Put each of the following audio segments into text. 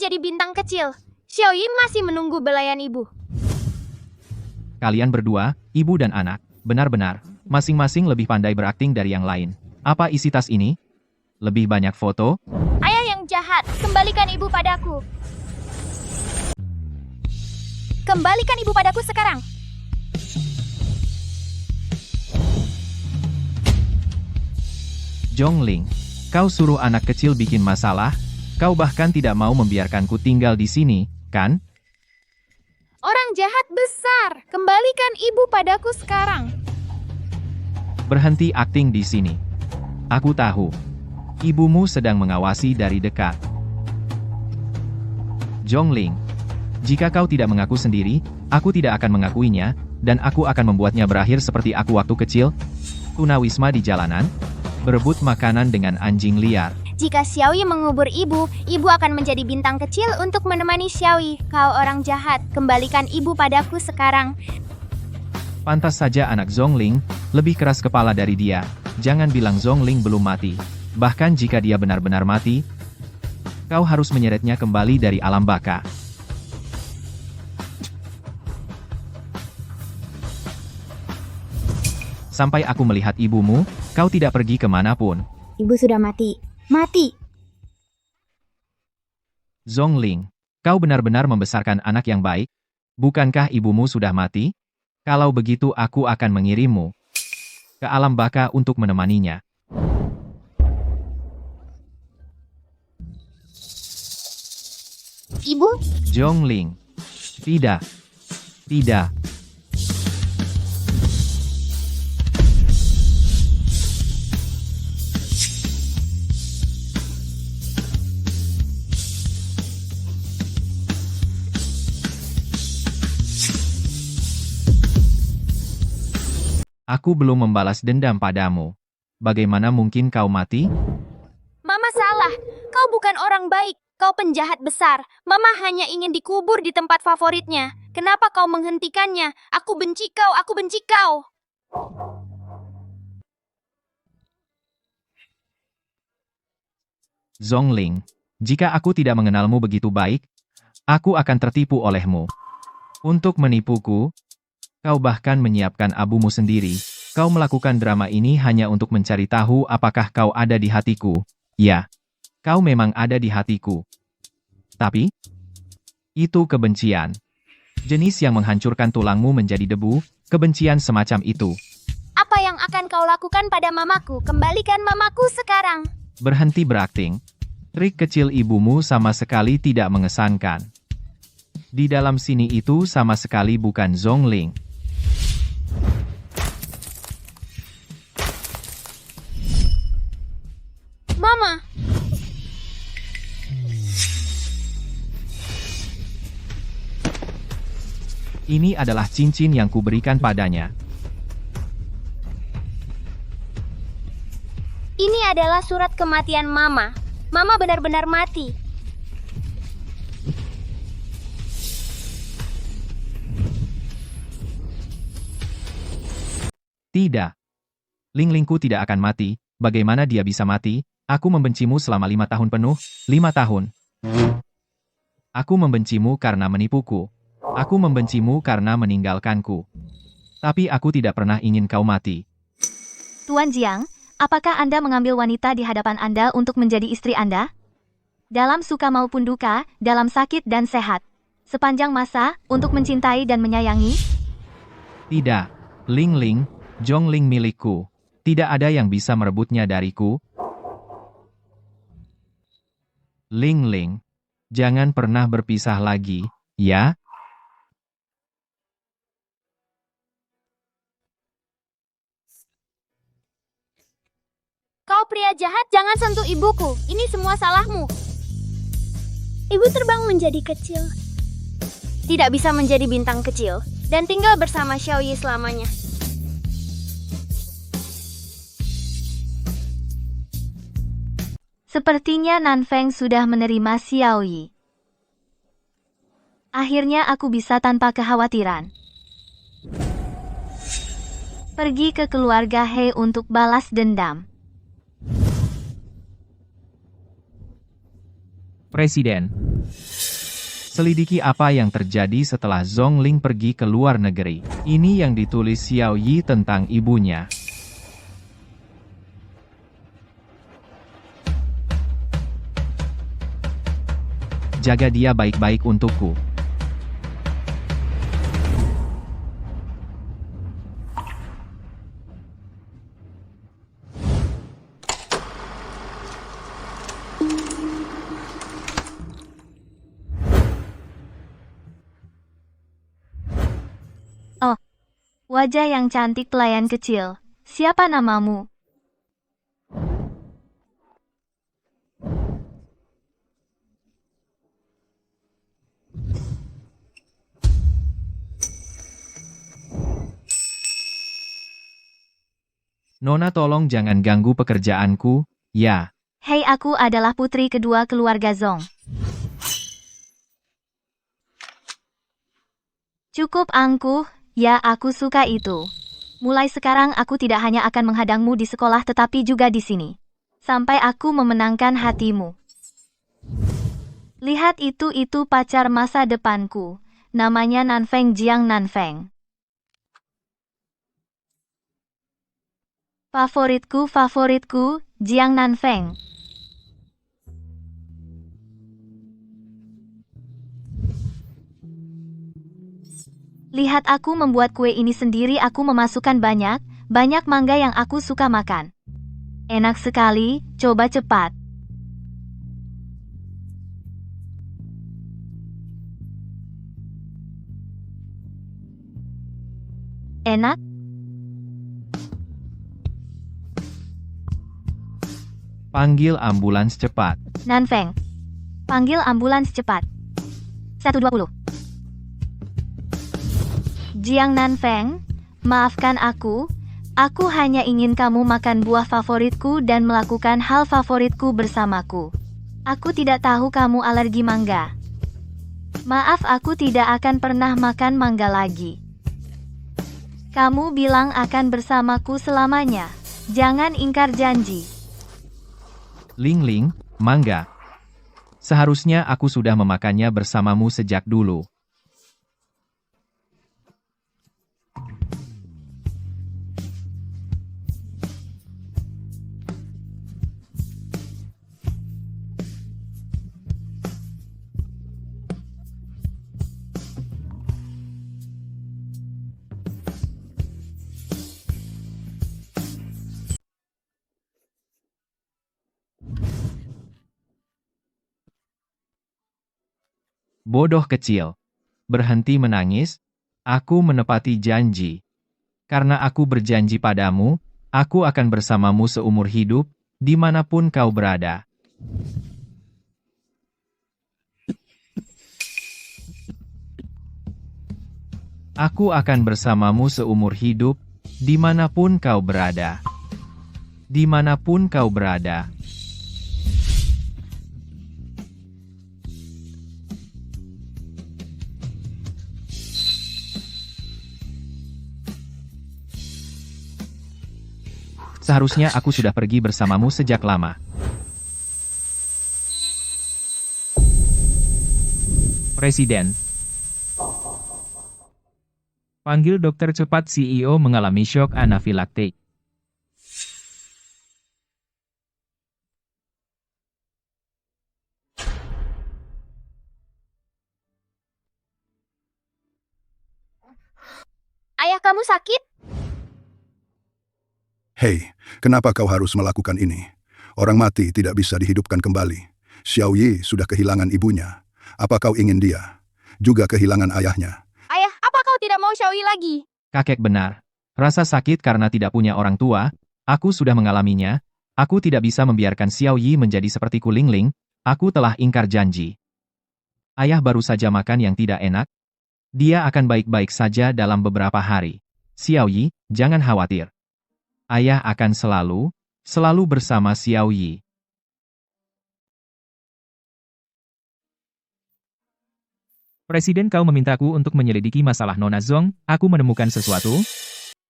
menjadi bintang kecil. Xiaoyi masih menunggu belayan ibu. Kalian berdua, ibu dan anak, benar-benar, masing-masing lebih pandai berakting dari yang lain. Apa isi tas ini? Lebih banyak foto? Ayah yang jahat, kembalikan ibu padaku. Kembalikan ibu padaku sekarang. Zhongling, kau suruh anak kecil bikin masalah? Kau bahkan tidak mau membiarkanku tinggal di sini, kan? Orang jahat besar, kembalikan ibu padaku sekarang. Berhenti akting di sini. Aku tahu. Ibumu sedang mengawasi dari dekat. Zhongling, jika kau tidak mengaku sendiri, aku tidak akan mengakuinya, dan aku akan membuatnya berakhir seperti aku waktu kecil. Tunawisma di jalanan, berebut makanan dengan anjing liar. Jika Xiaoyi mengubur ibu, ibu akan menjadi bintang kecil untuk menemani Xiaoyi. Kau orang jahat, kembalikan ibu padaku sekarang. Pantas saja anak Zhongling lebih keras kepala dari dia. Jangan bilang Zhongling belum mati. Bahkan jika dia benar-benar mati, kau harus menyeretnya kembali dari alam baka. Sampai aku melihat ibumu, kau tidak pergi kemanapun. Ibu sudah mati. Mati! Zhongling, kau benar-benar membesarkan anak yang baik? Bukankah ibumu sudah mati? Kalau begitu aku akan mengirimmu ke alam baka untuk menemaninya. Ibu? Zhongling, tidak, tidak. Aku belum membalas dendam padamu. Bagaimana mungkin kau mati? Mama salah. Kau bukan orang baik. Kau penjahat besar. Mama hanya ingin dikubur di tempat favoritnya. Kenapa kau menghentikannya? Aku benci kau. Aku benci kau. Zhongling, jika aku tidak mengenalmu begitu baik, aku akan tertipu olehmu. Untuk menipuku, kau bahkan menyiapkan abumu sendiri. Kau melakukan drama ini hanya untuk mencari tahu apakah kau ada di hatiku. Ya, kau memang ada di hatiku. Tapi, itu kebencian. Jenis yang menghancurkan tulangmu menjadi debu, kebencian semacam itu. Apa yang akan kau lakukan pada mamaku? Kembalikan mamaku sekarang. Berhenti berakting. Trik kecil ibumu sama sekali tidak mengesankan. Di dalam sini itu sama sekali bukan Zhongling. Mama! Ini adalah cincin yang kuberikan padanya. Ini adalah surat kematian Mama. Mama benar-benar mati. Tidak. Linglingku tidak akan mati. Bagaimana dia bisa mati? Aku membencimu selama 5 tahun penuh. 5 tahun. Aku membencimu karena menipuku. Aku membencimu karena meninggalkanku. Tapi aku tidak pernah ingin kau mati. Tuan Jiang, apakah Anda mengambil wanita di hadapan Anda untuk menjadi istri Anda? Dalam suka maupun duka, dalam sakit dan sehat. Sepanjang masa, untuk mencintai dan menyayangi? Tidak. Lingling, Zhongling milikku. Tidak ada yang bisa merebutnya dariku. Lingling, jangan pernah berpisah lagi, ya? Kau pria jahat, jangan sentuh ibuku. Ini semua salahmu. Ibu terbang menjadi kecil. Tidak bisa menjadi bintang kecil. Dan tinggal bersama Xiaoyi selamanya. Sepertinya Nanfeng sudah menerima Xiaoyi. Akhirnya aku bisa tanpa kekhawatiran. Pergi ke keluarga He untuk balas dendam. Presiden. Selidiki apa yang terjadi setelah Zhongling pergi ke luar negeri. Ini yang ditulis Xiao Yi tentang ibunya. Jaga dia baik-baik untukku. Wajah yang cantik pelayan kecil. Siapa namamu? Nona tolong jangan ganggu pekerjaanku, ya. Hei, aku adalah putri kedua keluarga Zong. Cukup angkuh, ya aku suka itu. Mulai sekarang aku tidak hanya akan menghadangmu di sekolah tetapi juga di sini. Sampai aku memenangkan hatimu. Lihat itu pacar masa depanku. Namanya Nanfeng Jiang Nanfeng. Favoritku, Jiang Nanfeng. Lihat aku membuat kue ini sendiri, aku memasukkan banyak mangga yang aku suka makan. Enak sekali, coba cepat. Enak? Panggil ambulans cepat. Nanfeng. Panggil ambulans cepat. 120. Jiang Nanfeng, maafkan aku. Aku hanya ingin kamu makan buah favoritku dan melakukan hal favoritku bersamaku. Aku tidak tahu kamu alergi mangga. Maaf, aku tidak akan pernah makan mangga lagi. Kamu bilang akan bersamaku selamanya. Jangan ingkar janji. Ling, mangga. Seharusnya aku sudah memakannya bersamamu sejak dulu. Bodoh kecil. Berhenti menangis. Aku menepati janji. Karena aku berjanji padamu, aku akan bersamamu seumur hidup, dimanapun kau berada. Aku akan bersamamu seumur hidup, dimanapun kau berada. Dimanapun kau berada. Seharusnya aku sudah pergi bersamamu sejak lama. Presiden. Panggil dokter cepat, CEO mengalami shock anafilaktik. Ayah kamu sakit? Hei, kenapa kau harus melakukan ini? Orang mati tidak bisa dihidupkan kembali. Xiao Yi sudah kehilangan ibunya. Apa kau ingin dia juga kehilangan ayahnya? Ayah, apa kau tidak mau Xiao Yi lagi? Kakek benar. Rasa sakit karena tidak punya orang tua, aku sudah mengalaminya. Aku tidak bisa membiarkan Xiao Yi menjadi seperti Ling Ling. Aku telah ingkar janji. Ayah baru saja makan yang tidak enak. Dia akan baik-baik saja dalam beberapa hari. Xiao Yi, jangan khawatir. Ayah akan selalu bersama Xiao Yi. Presiden, kau memintaku untuk menyelidiki masalah Nona Zong. Aku menemukan sesuatu.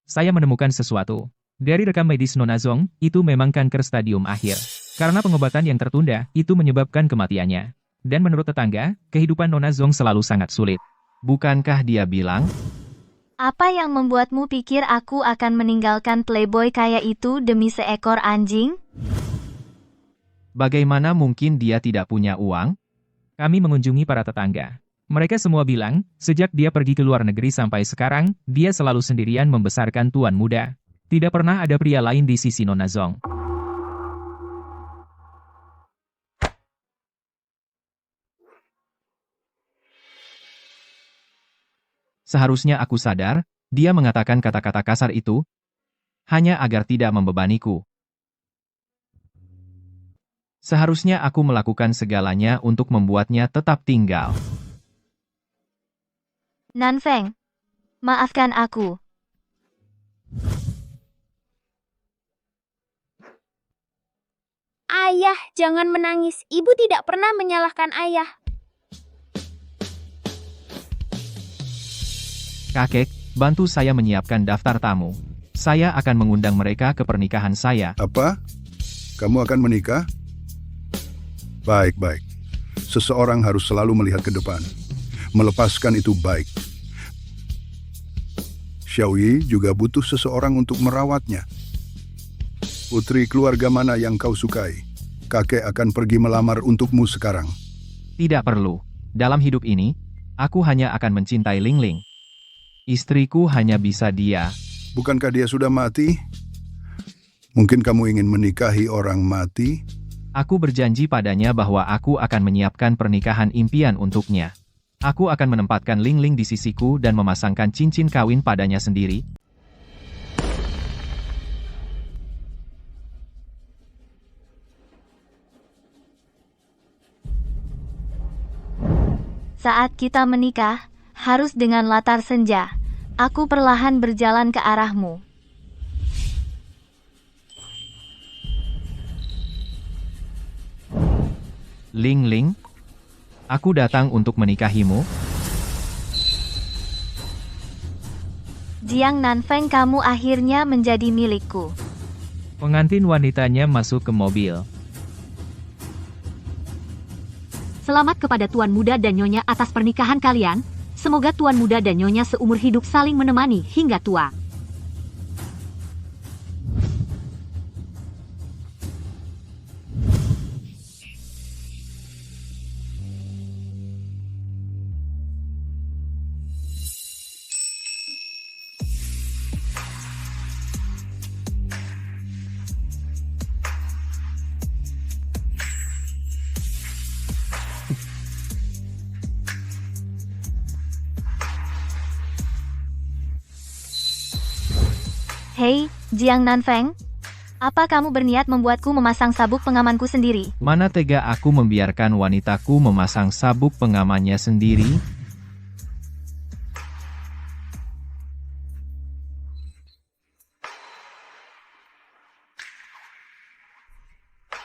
Saya menemukan sesuatu. Dari rekam medis Nona Zong, itu memang kanker stadium akhir. Karena pengobatan yang tertunda, itu menyebabkan kematiannya. Dan menurut tetangga, kehidupan Nona Zong selalu sangat sulit. Bukankah dia bilang, Apa yang membuatmu pikir aku akan meninggalkan playboy kaya itu demi seekor anjing? bagaimana mungkin dia tidak punya uang? Kami mengunjungi para tetangga. Mereka semua bilang, sejak dia pergi ke luar negeri sampai sekarang, dia selalu sendirian membesarkan tuan muda. Tidak pernah ada pria lain di sisi Nona Zong. Seharusnya aku sadar, dia mengatakan kata-kata kasar itu, hanya agar tidak membebaniku. Seharusnya aku melakukan segalanya untuk membuatnya tetap tinggal. Nanfeng, maafkan aku. Ayah, jangan menangis. Ibu tidak pernah menyalahkan ayah. Kakek, bantu saya menyiapkan daftar tamu. Saya akan mengundang mereka ke pernikahan saya. Apa? Kamu akan menikah? Baik-baik. Seseorang harus selalu melihat ke depan. Melepaskan itu baik. Xiaoyi juga butuh seseorang untuk merawatnya. Putri keluarga mana yang kau sukai? Kakek akan pergi melamar untukmu sekarang. Tidak perlu. Dalam hidup ini, aku hanya akan mencintai Ling Ling. Istriku hanya bisa dia. Bukankah dia sudah mati? Mungkin kamu ingin menikahi orang mati? Aku berjanji padanya bahwa aku akan menyiapkan pernikahan impian untuknya. Aku akan menempatkan Ling Ling di sisiku dan memasangkan cincin kawin padanya sendiri. Saat kita menikah, harus dengan latar senja. Aku perlahan berjalan ke arahmu. Ling Ling, aku datang untuk menikahimu. Jiang Nanfeng, kamu akhirnya menjadi milikku. Pengantin wanitanya masuk ke mobil. Selamat kepada Tuan Muda dan Nyonya atas pernikahan kalian. Semoga Tuan Muda dan Nyonya seumur hidup saling menemani hingga tua. Hei, Jiang Nanfeng. Apa kamu berniat membuatku memasang sabuk pengamanku sendiri? Mana tega aku membiarkan wanitaku memasang sabuk pengamannya sendiri?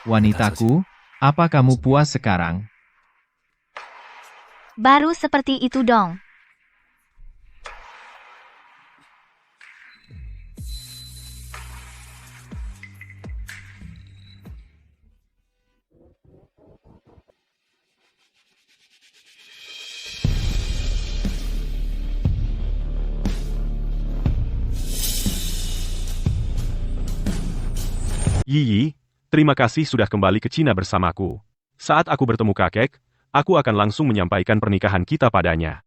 Wanitaku, apa kamu puas sekarang? Baru seperti itu dong. Yi, terima kasih sudah kembali ke Cina bersamaku. Saat aku bertemu kakek, aku akan langsung menyampaikan pernikahan kita padanya.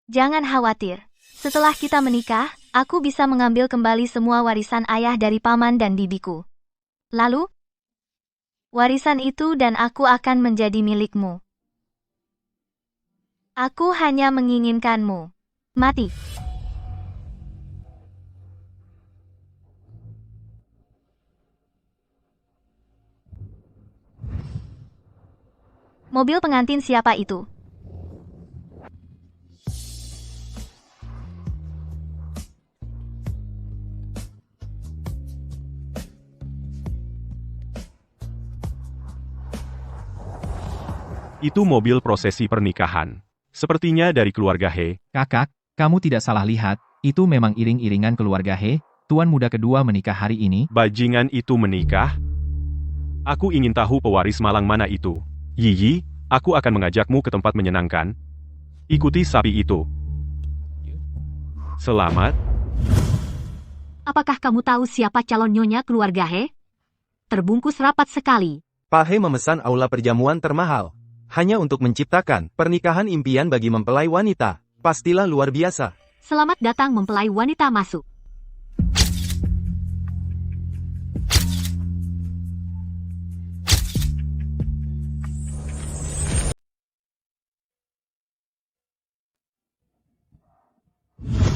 Jangan khawatir. Setelah kita menikah, aku bisa mengambil kembali semua warisan ayah dari paman dan bibiku. Lalu, warisan itu dan aku akan menjadi milikmu. Aku hanya menginginkanmu mati. Mobil pengantin siapa itu? Itu mobil prosesi pernikahan. Sepertinya dari keluarga He. Kakak, kamu tidak salah lihat, itu memang iring-iringan keluarga He, tuan muda kedua menikah hari ini. Bajingan itu menikah? Aku ingin tahu pewaris malang mana itu. Yi, aku akan mengajakmu ke tempat menyenangkan. Ikuti sapi itu. Selamat. Apakah kamu tahu siapa calon nyonya keluarga He? Terbungkus rapat sekali. Pak He memesan aula perjamuan termahal. Hanya untuk menciptakan pernikahan impian bagi mempelai wanita. Pastilah luar biasa. Selamat datang mempelai wanita masuk.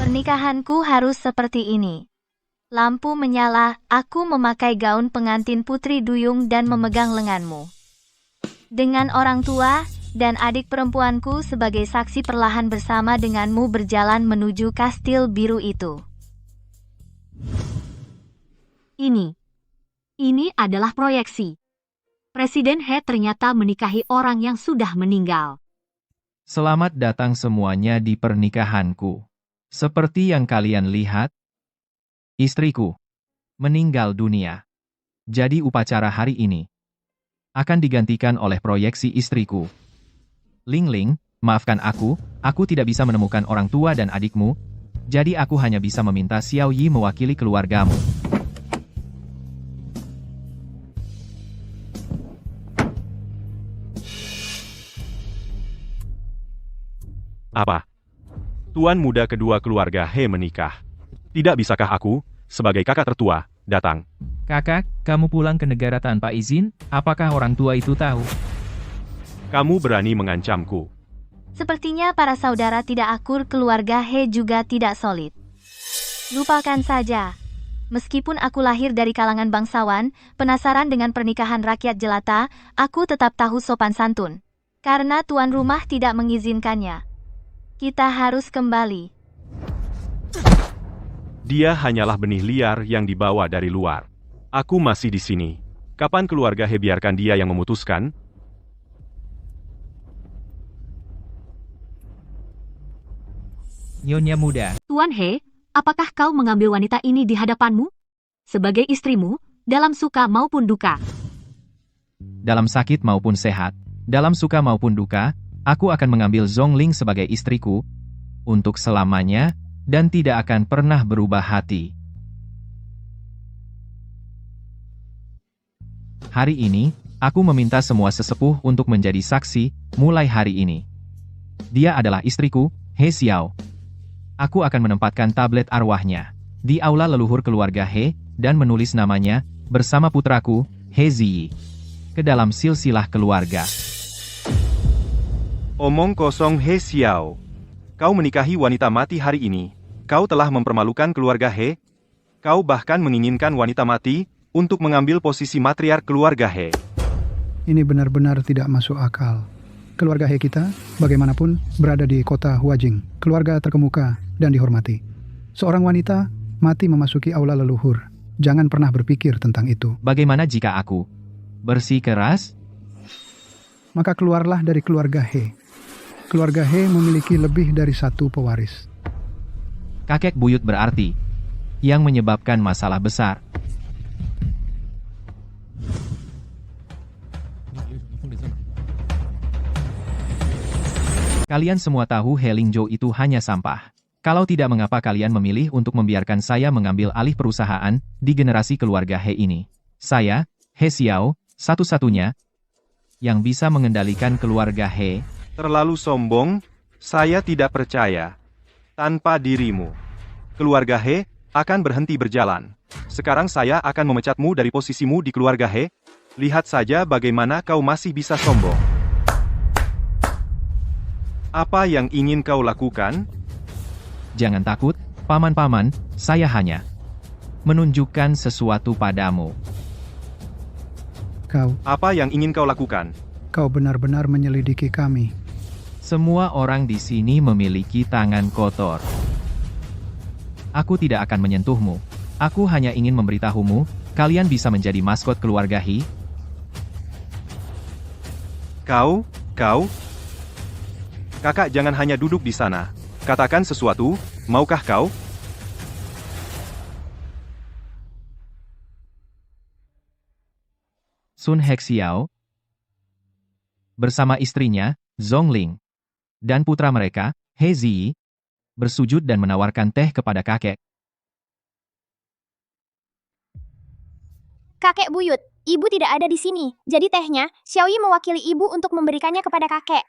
Pernikahanku harus seperti ini. Lampu menyala, aku memakai gaun pengantin Putri Duyung dan memegang lenganmu. Dengan orang tua dan adik perempuanku sebagai saksi perlahan bersama denganmu berjalan menuju kastil biru itu. Ini adalah proyeksi. Presiden He ternyata menikahi orang yang sudah meninggal. Selamat datang semuanya di pernikahanku. Seperti yang kalian lihat, istriku meninggal dunia. Jadi upacara hari ini akan digantikan oleh proyeksi istriku. Ling Ling, maafkan aku tidak bisa menemukan orang tua dan adikmu, jadi aku hanya bisa meminta Xiao Yi mewakili keluargamu. Apa? Tuan muda kedua keluarga He menikah. Tidak bisakah aku, sebagai kakak tertua, datang? Kakak, kamu pulang ke negara tanpa izin, apakah orang tua itu tahu? Kamu berani mengancamku. Sepertinya para saudara tidak akur, keluarga He juga tidak solid. Lupakan saja. Meskipun aku lahir dari kalangan bangsawan, penasaran dengan pernikahan rakyat jelata, aku tetap tahu sopan santun. Karena tuan rumah tidak mengizinkannya. Kita harus kembali. Dia hanyalah benih liar yang dibawa dari luar. Aku masih di sini. Kapan keluarga He biarkan dia yang memutuskan? Nyonya muda, Tuan He, apakah kau mengambil wanita ini di hadapanmu? Sebagai istrimu, dalam suka maupun duka. Dalam sakit maupun sehat, dalam suka maupun duka, aku akan mengambil Zhongling sebagai istriku, untuk selamanya, dan tidak akan pernah berubah hati. Hari ini, aku meminta semua sesepuh untuk menjadi saksi, mulai hari ini. Dia adalah istriku, He Xiao. Aku akan menempatkan tablet arwahnya di aula leluhur keluarga He, dan menulis namanya, bersama putraku, He Ziyi, ke dalam silsilah keluarga. Omong kosong He Xiao. Kau menikahi wanita mati hari ini. Kau telah mempermalukan keluarga He. Kau bahkan menginginkan wanita mati untuk mengambil posisi matriark keluarga He. Ini benar-benar tidak masuk akal. Keluarga He kita, bagaimanapun, berada di kota Huajing, keluarga terkemuka dan dihormati. Seorang wanita mati memasuki aula leluhur. Jangan pernah berpikir tentang itu. Bagaimana jika aku bersikeras? Maka keluarlah dari keluarga He. Keluarga He memiliki lebih dari satu pewaris. Kakek buyut berarti yang menyebabkan masalah besar. Kalian semua tahu He Lingzhou itu hanya sampah. Kalau tidak, mengapa kalian memilih untuk membiarkan saya mengambil alih perusahaan di generasi keluarga He ini? Saya, He Xiao, satu-satunya yang bisa mengendalikan keluarga He. Terlalu sombong, saya tidak percaya. Tanpa dirimu, keluarga He akan berhenti berjalan. Sekarang saya akan memecatmu dari posisimu di keluarga He. Lihat saja bagaimana kau masih bisa sombong. Apa yang ingin kau lakukan? Jangan takut, paman-paman, saya hanya menunjukkan sesuatu padamu. Apa yang ingin kau lakukan? Kau benar-benar menyelidiki kami. Semua orang di sini memiliki tangan kotor. Aku tidak akan menyentuhmu. Aku hanya ingin memberitahumu, kalian bisa menjadi maskot keluarga He. Kau? Kakak, jangan hanya duduk di sana. Katakan sesuatu, maukah kau? Sun Hexiao, bersama istrinya, Zhongling, dan putra mereka, He Ziyi, bersujud dan menawarkan teh kepada kakek. Kakek buyut, ibu tidak ada di sini. Jadi tehnya, Xiaoyi mewakili ibu untuk memberikannya kepada kakek.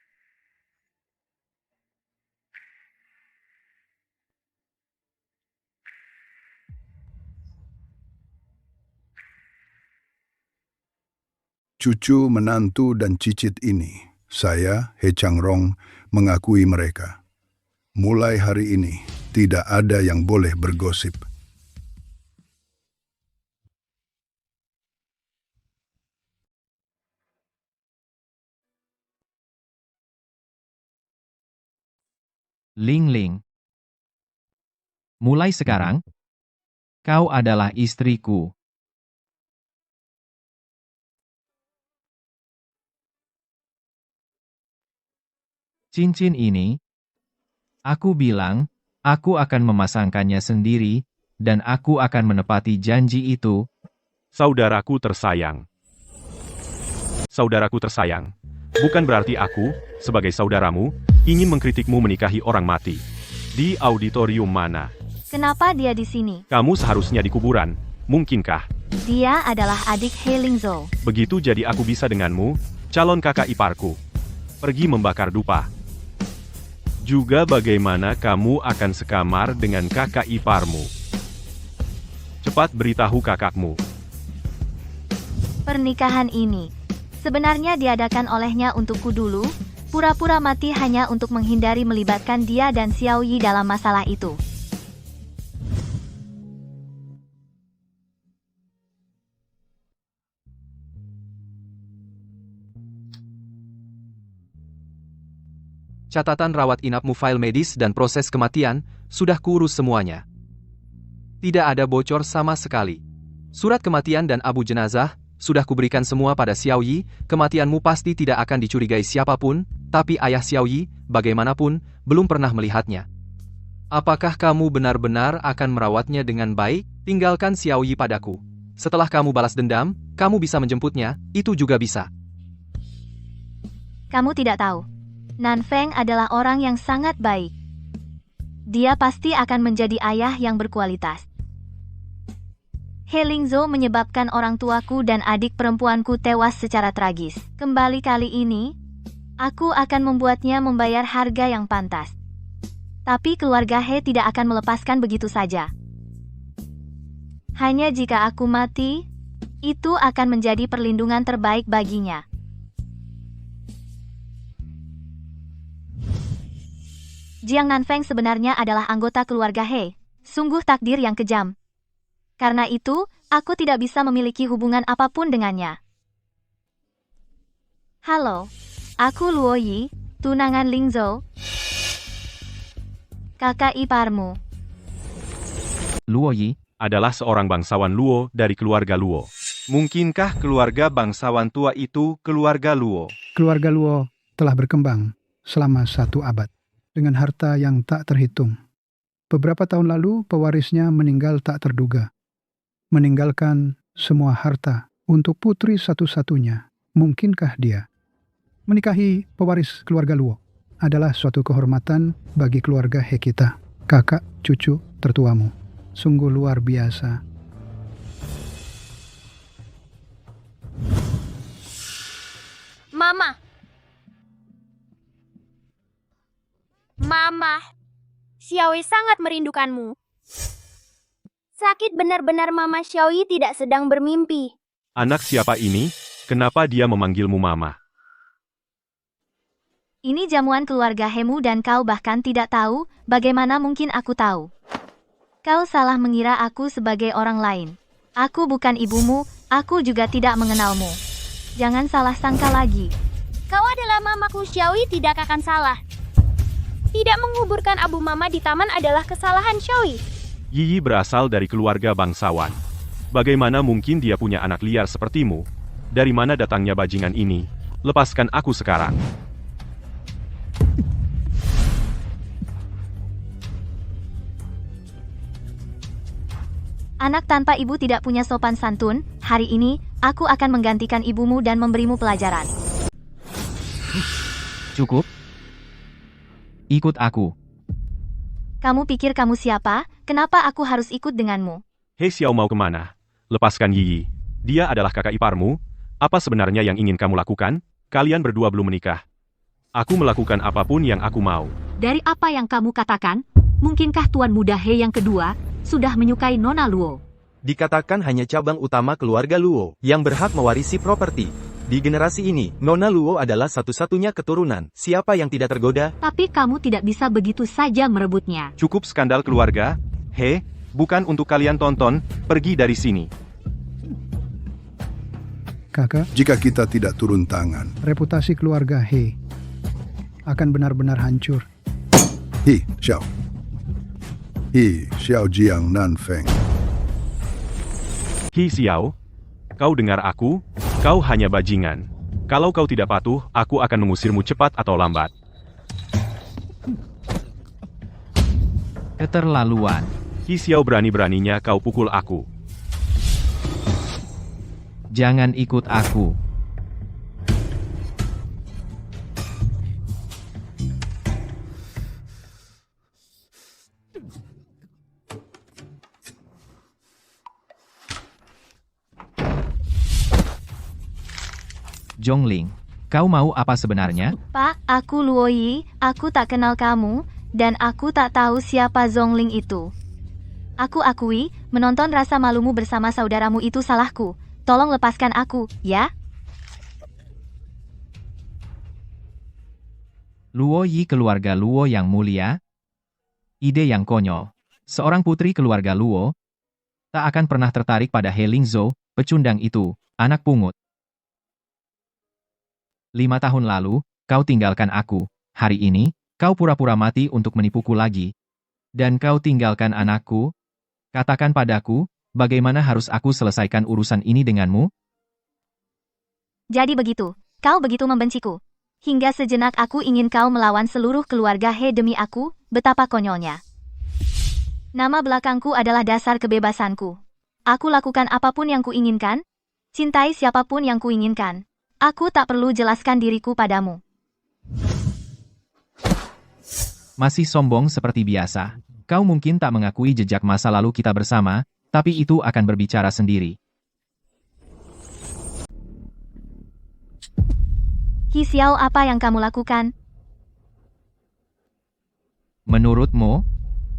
Cucu, menantu, dan cicit ini, saya, He Changrong, mengakui mereka. Mulai hari ini, tidak ada yang boleh bergosip. Ling Ling. Mulai sekarang, kau adalah istriku. Cincin ini, aku bilang, aku akan memasangkannya sendiri, dan aku akan menepati janji itu. Saudaraku tersayang. Saudaraku tersayang, bukan berarti aku, sebagai saudaramu, ingin mengkritikmu menikahi orang mati. Di auditorium mana? Kenapa dia di sini? Kamu seharusnya di kuburan, mungkinkah? Dia adalah adik He Lingzhou. Begitu jadi aku bisa denganmu, calon kakak iparku. Pergi membakar dupa. Juga bagaimana kamu akan sekamar dengan kakak iparmu. Cepat beritahu kakakmu. Pernikahan ini sebenarnya diadakan olehnya untukku dulu, pura-pura mati hanya untuk menghindari melibatkan dia dan Xiaoyi dalam masalah itu. Catatan rawat inapmu, file medis dan proses kematian, sudah kuurus semuanya. Tidak ada bocor sama sekali. Surat kematian dan abu jenazah, sudah kuberikan semua pada Xiaoyi, kematianmu pasti tidak akan dicurigai siapapun, tapi ayah Xiaoyi, bagaimanapun, belum pernah melihatnya. Apakah kamu benar-benar akan merawatnya dengan baik? Tinggalkan Xiaoyi padaku. Setelah kamu balas dendam, kamu bisa menjemputnya, itu juga bisa. Kamu tidak tahu. Nanfeng adalah orang yang sangat baik. Dia pasti akan menjadi ayah yang berkualitas. He Lingzhou menyebabkan orang tuaku dan adik perempuanku tewas secara tragis. Kembali kali ini, aku akan membuatnya membayar harga yang pantas. Tapi keluarga He tidak akan melepaskan begitu saja. Hanya jika aku mati, itu akan menjadi perlindungan terbaik baginya. Jiang Nanfeng sebenarnya adalah anggota keluarga He. Sungguh takdir yang kejam. Karena itu, aku tidak bisa memiliki hubungan apapun dengannya. Halo, aku Luo Yi, tunangan Lingzhou. Kakak iparmu. Luo Yi adalah seorang bangsawan Luo dari keluarga Luo. Mungkinkah keluarga bangsawan tua itu keluarga Luo? Keluarga Luo telah berkembang selama 1 abad dengan harta yang tak terhitung. Beberapa tahun lalu, pewarisnya meninggal tak terduga. Meninggalkan semua harta untuk putri satu-satunya. Mungkinkah dia menikahi pewaris keluarga Luo? Adalah suatu kehormatan bagi keluarga He kita. Kakak, cucu, tertuamu. Sungguh luar biasa. Mama. Mama, Xiaoyi sangat merindukanmu. Sakit benar-benar Mama Xiaoyi tidak sedang bermimpi. Anak siapa ini? Kenapa dia memanggilmu Mama? Ini jamuan keluarga Hemu dan kau bahkan tidak tahu, bagaimana mungkin aku tahu? Kau salah mengira aku sebagai orang lain. Aku bukan ibumu, aku juga tidak mengenalmu. Jangan salah sangka lagi. Kau adalah mamaku, Xiaoyi tidak akan salah. Tidak menguburkan abu mama di taman adalah kesalahan Xiaoyi. Yiyi berasal dari keluarga bangsawan. Bagaimana mungkin dia punya anak liar sepertimu? Dari mana datangnya bajingan ini? Lepaskan aku sekarang. Anak tanpa ibu tidak punya sopan santun. Hari ini, aku akan menggantikan ibumu dan memberimu pelajaran. Cukup. Ikut aku. Kamu pikir kamu siapa? Kenapa aku harus ikut denganmu? Hei Xiao, mau kemana? Lepaskan Yi. Dia adalah kakak iparmu. Apa sebenarnya yang ingin kamu lakukan? Kalian berdua belum menikah. Aku melakukan apapun yang aku mau. Dari apa yang kamu katakan, mungkinkah Tuan Muda He yang kedua sudah menyukai Nona Luo? Dikatakan hanya cabang utama keluarga Luo yang berhak mewarisi properti. Di generasi ini, Nona Luo adalah satu-satunya keturunan. Siapa yang tidak tergoda? Tapi kamu tidak bisa begitu saja merebutnya. Cukup skandal keluarga. He, bukan untuk kalian tonton, pergi dari sini. Kakak, Jika kita tidak turun tangan, reputasi keluarga He akan benar-benar hancur. Hi Xiao. Hi Xiao Jiang Nan Feng. Hi Xiao, kau dengar aku? Kau hanya bajingan. Kalau kau tidak patuh, aku akan mengusirmu cepat atau lambat. Keterlaluan. Hi Xiao, berani-beraninya kau pukul aku. Jangan ikut aku. Zhongling, kau mau apa sebenarnya? Pak, aku Luo Yi, aku tak kenal kamu, dan aku tak tahu siapa Zhongling itu. Aku akui, menonton rasa malumu bersama saudaramu itu salahku. Tolong lepaskan aku, ya? Luo Yi, keluarga Luo yang mulia? Ide yang konyol. Seorang putri keluarga Luo tak akan pernah tertarik pada He Lingzhou, pecundang itu, anak pungut. 5 tahun lalu, kau tinggalkan aku. Hari ini, kau pura-pura mati untuk menipuku lagi. Dan kau tinggalkan anakku? Katakan padaku, bagaimana harus aku selesaikan urusan ini denganmu? Jadi begitu, kau begitu membenciku. Hingga sejenak aku ingin kau melawan seluruh keluarga He demi aku, betapa konyolnya. Nama belakangku adalah dasar kebebasanku. Aku lakukan apapun yang kuinginkan, cintai siapapun yang kuinginkan. Aku tak perlu jelaskan diriku padamu. Masih sombong seperti biasa. Kau mungkin tak mengakui jejak masa lalu kita bersama, tapi itu akan berbicara sendiri. Hi Xiao, apa yang kamu lakukan? Menurutmu,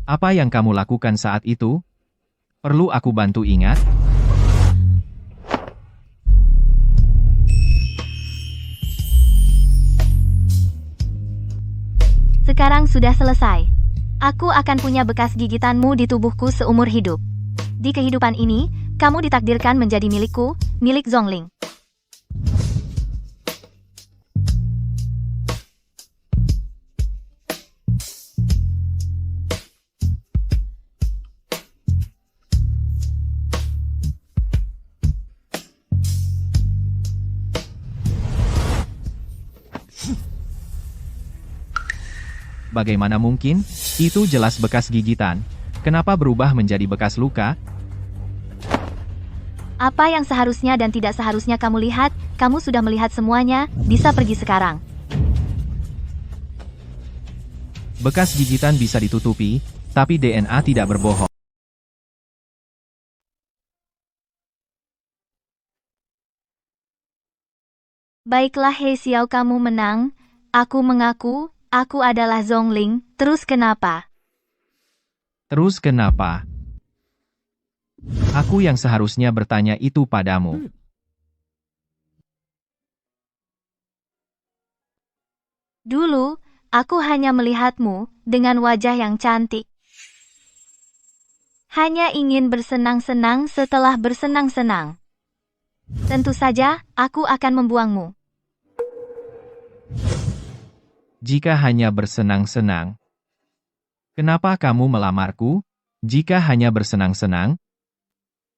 apa yang kamu lakukan saat itu? Perlu aku bantu ingat? Sekarang sudah selesai. Aku akan punya bekas gigitanmu di tubuhku seumur hidup. Di kehidupan ini, kamu ditakdirkan menjadi milikku, milik Zhongling. Bagaimana mungkin? Itu jelas bekas gigitan. Kenapa berubah menjadi bekas luka? Apa yang seharusnya dan tidak seharusnya kamu lihat, kamu sudah melihat semuanya, bisa pergi sekarang. Bekas gigitan bisa ditutupi, tapi DNA tidak berbohong. Baiklah He Xiao, kamu menang. Aku mengaku, aku adalah Zhongling, terus kenapa? Terus kenapa? Aku yang seharusnya bertanya itu padamu. Dulu, aku hanya melihatmu dengan wajah yang cantik. Hanya ingin bersenang-senang setelah bersenang-senang. Tentu saja, aku akan membuangmu. Jika hanya bersenang-senang. Kenapa kamu melamarku? Jika hanya bersenang-senang.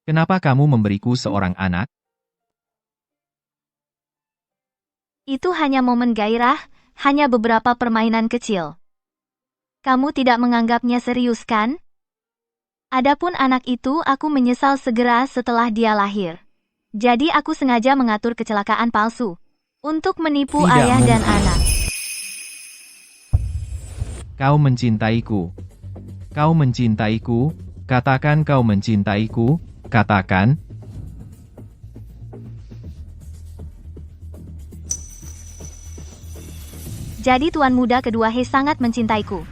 Kenapa kamu memberiku seorang anak? Itu hanya momen gairah, hanya beberapa permainan kecil. Kamu tidak menganggapnya serius, kan? Adapun anak itu aku menyesal segera setelah dia lahir. Jadi aku sengaja mengatur kecelakaan palsu. Untuk menipu Tidak ayah dan mungkin. anak. Kau mencintaiku. Kau mencintaiku. Katakan kau mencintaiku. Katakan. Jadi tuan muda kedua He sangat mencintaiku.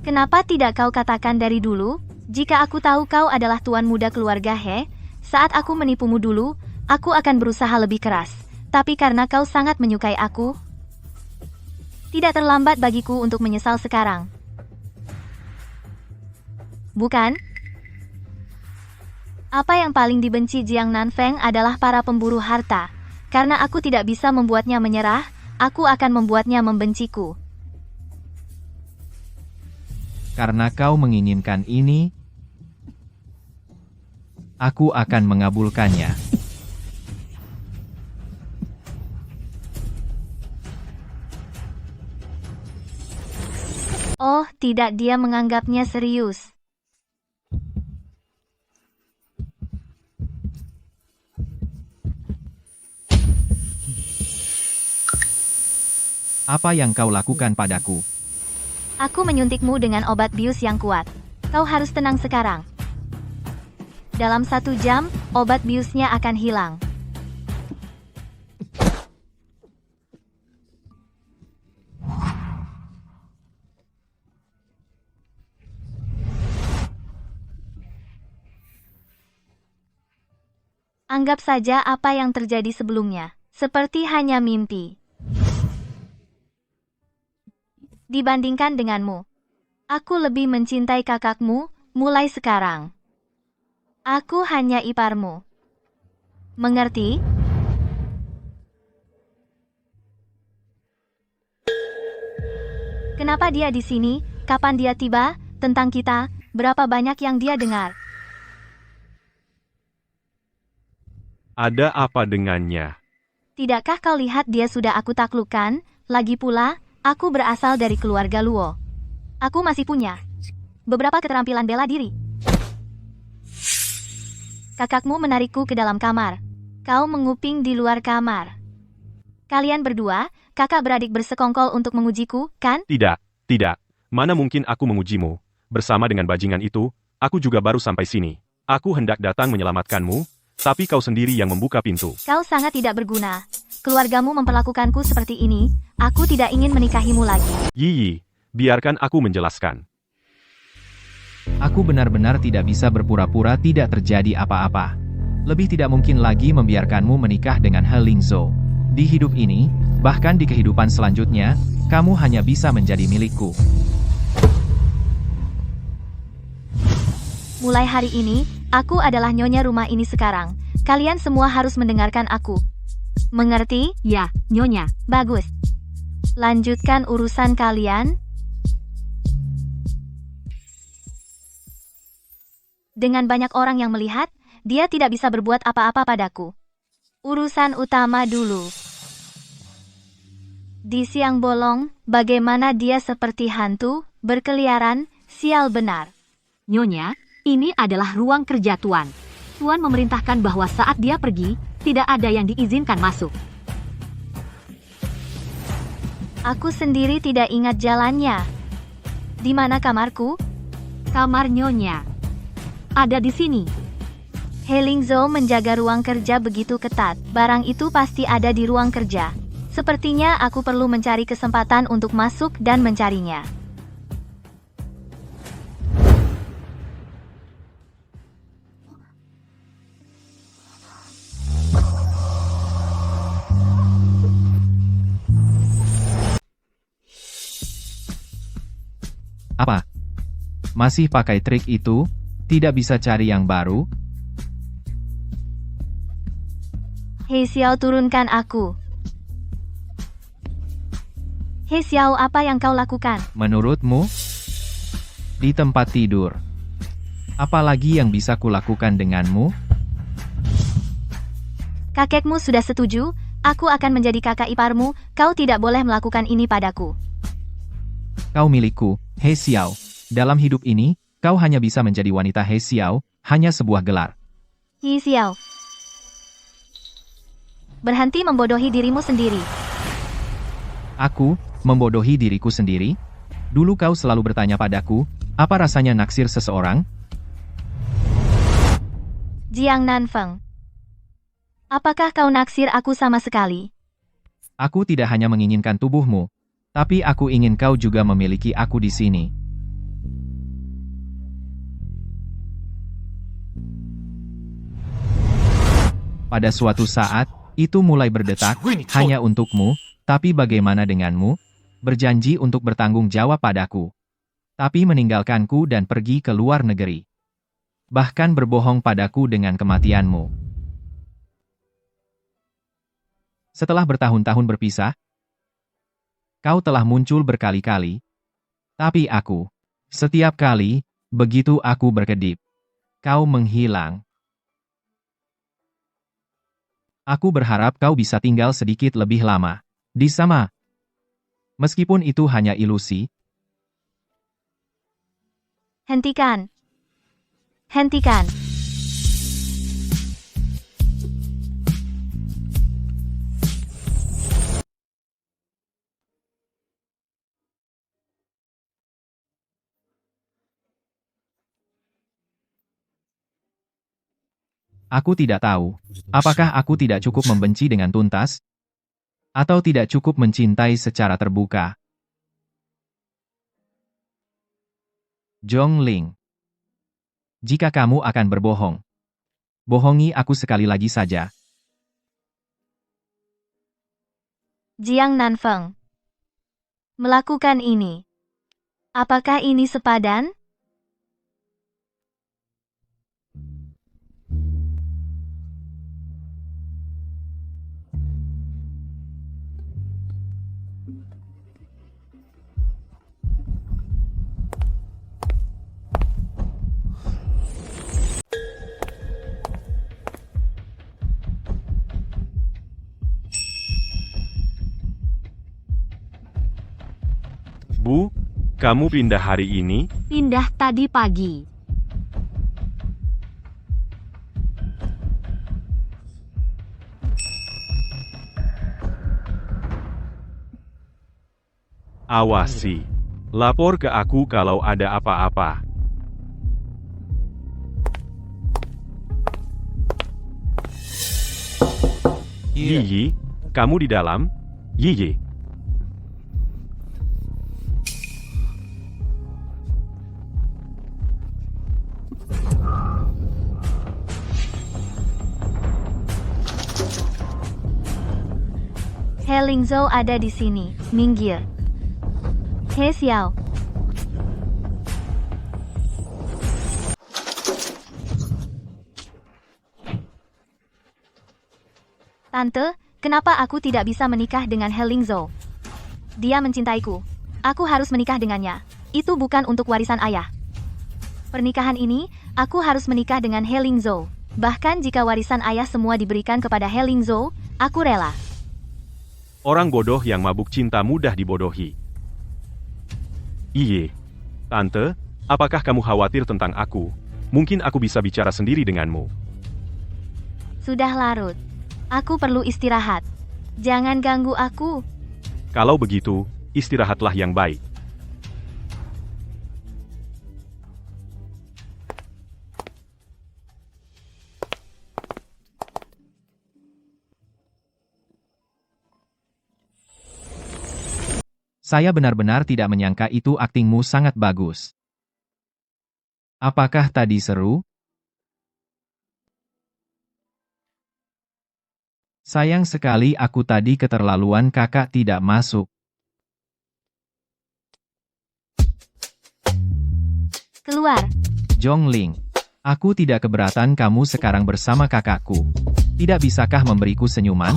Kenapa tidak kau katakan dari dulu? Jika aku tahu kau adalah tuan muda keluarga He, saat aku menipumu dulu, aku akan berusaha lebih keras. Tapi karena kau sangat menyukai aku, tidak terlambat bagiku untuk menyesal sekarang. Bukan? Apa yang paling dibenci Jiang Nanfeng adalah para pemburu harta. Karena aku tidak bisa membuatnya menyerah, aku akan membuatnya membenciku. Karena kau menginginkan ini, aku akan mengabulkannya. Oh, tidak, dia menganggapnya serius. Apa yang kau lakukan padaku? Aku menyuntikmu dengan obat bius yang kuat. Kau harus tenang sekarang. Dalam 1 jam, obat biusnya akan hilang. Anggap saja apa yang terjadi sebelumnya, seperti hanya mimpi. Dibandingkan denganmu, aku lebih mencintai kakakmu mulai sekarang. Aku hanya iparmu. Mengerti? Kenapa dia di sini? Kapan dia tiba? Tentang kita, berapa banyak yang dia dengar? Ada apa dengannya? Tidakkah kau lihat dia sudah aku taklukkan? Lagi pula, aku berasal dari keluarga Luo. Aku masih punya beberapa keterampilan bela diri. Kakakmu menarikku ke dalam kamar. Kau menguping di luar kamar. Kalian berdua, kakak beradik bersekongkol untuk mengujiku, kan? Tidak, tidak. Mana mungkin aku mengujimu? Bersama dengan bajingan itu, aku juga baru sampai sini. Aku hendak datang menyelamatkanmu, tapi kau sendiri yang membuka pintu. Kau sangat tidak berguna. Keluargamu memperlakukanku seperti ini. Aku tidak ingin menikahimu lagi. Yi, biarkan aku menjelaskan. Aku benar-benar tidak bisa berpura-pura tidak terjadi apa-apa. Lebih tidak mungkin lagi membiarkanmu menikah dengan He Lingzhou. Di hidup ini, bahkan di kehidupan selanjutnya, kamu hanya bisa menjadi milikku. Mulai hari ini, aku adalah nyonya rumah ini sekarang. Kalian semua harus mendengarkan aku. Mengerti? Ya, Nyonya. Bagus. Lanjutkan urusan kalian. Dengan banyak orang yang melihat, dia tidak bisa berbuat apa-apa padaku. Urusan utama dulu. Di siang bolong, bagaimana dia seperti hantu, berkeliaran, sial benar. Nyonya, ini adalah ruang kerja Tuan. Tuan memerintahkan bahwa saat dia pergi, tidak ada yang diizinkan masuk. Aku sendiri tidak ingat jalannya. Di mana kamarku? Kamar Nyonya ada di sini. He Lingzhou menjaga ruang kerja begitu ketat. Barang itu pasti ada di ruang kerja. Sepertinya aku perlu mencari kesempatan untuk masuk dan mencarinya. Apa? Masih pakai trik itu? Tidak bisa cari yang baru? He Xiao, turunkan aku. He Xiao, apa yang kau lakukan? Menurutmu? Di tempat tidur. Apalagi yang bisa kulakukan denganmu? Kakekmu sudah setuju, aku akan menjadi kakak iparmu, kau tidak boleh melakukan ini padaku. Kau milikku, He Xiao. Dalam hidup ini, kau hanya bisa menjadi wanita He Xiao, hanya sebuah gelar. He Xiao. Berhenti membodohi dirimu sendiri. Aku, membodohi diriku sendiri? Dulu kau selalu bertanya padaku, apa rasanya naksir seseorang? Jiang Nanfeng. Apakah kau naksir aku sama sekali? Aku tidak hanya menginginkan tubuhmu, tapi aku ingin kau juga memiliki aku di sini. Pada suatu saat, itu mulai berdetak, hanya untukmu, tapi bagaimana denganmu? Berjanji untuk bertanggung jawab padaku. Tapi meninggalkanku dan pergi ke luar negeri. Bahkan berbohong padaku dengan kematianmu. Setelah bertahun-tahun berpisah, kau telah muncul berkali-kali. Tapi aku, setiap kali, begitu aku berkedip, kau menghilang. Aku berharap kau bisa tinggal sedikit lebih lama di sana. Meskipun itu hanya ilusi. Hentikan. Hentikan. Aku tidak tahu, apakah aku tidak cukup membenci dengan tuntas? Atau tidak cukup mencintai secara terbuka? Zhongling. Jika kamu akan berbohong, bohongi aku sekali lagi saja. Jiang Nanfeng. Melakukan ini. Apakah ini sepadan? Bu, kamu pindah hari ini? Pindah tadi pagi. Awasi. Lapor ke aku kalau ada apa-apa. Yiyi, kamu di dalam? Yiyi. He Lingzhou ada di sini, minggir. He Xiao. Tante, kenapa aku tidak bisa menikah dengan He Lingzhou? Dia mencintaiku. Aku harus menikah dengannya. Itu bukan untuk warisan ayah. Pernikahan ini, aku harus menikah dengan He Lingzhou. Bahkan jika warisan ayah semua diberikan kepada He Lingzhou, aku rela. Orang bodoh yang mabuk cinta mudah dibodohi. Iye. Tante, apakah kamu khawatir tentang aku? Mungkin aku bisa bicara sendiri denganmu. Sudah larut. Aku perlu istirahat. Jangan ganggu aku. Kalau begitu, istirahatlah yang baik. Saya benar-benar tidak menyangka itu aktingmu sangat bagus. Apakah tadi seru? Sayang sekali aku tadi keterlaluan kakak tidak masuk. Keluar. Zhongling, aku tidak keberatan kamu sekarang bersama kakakku. Tidak bisakah memberiku senyuman?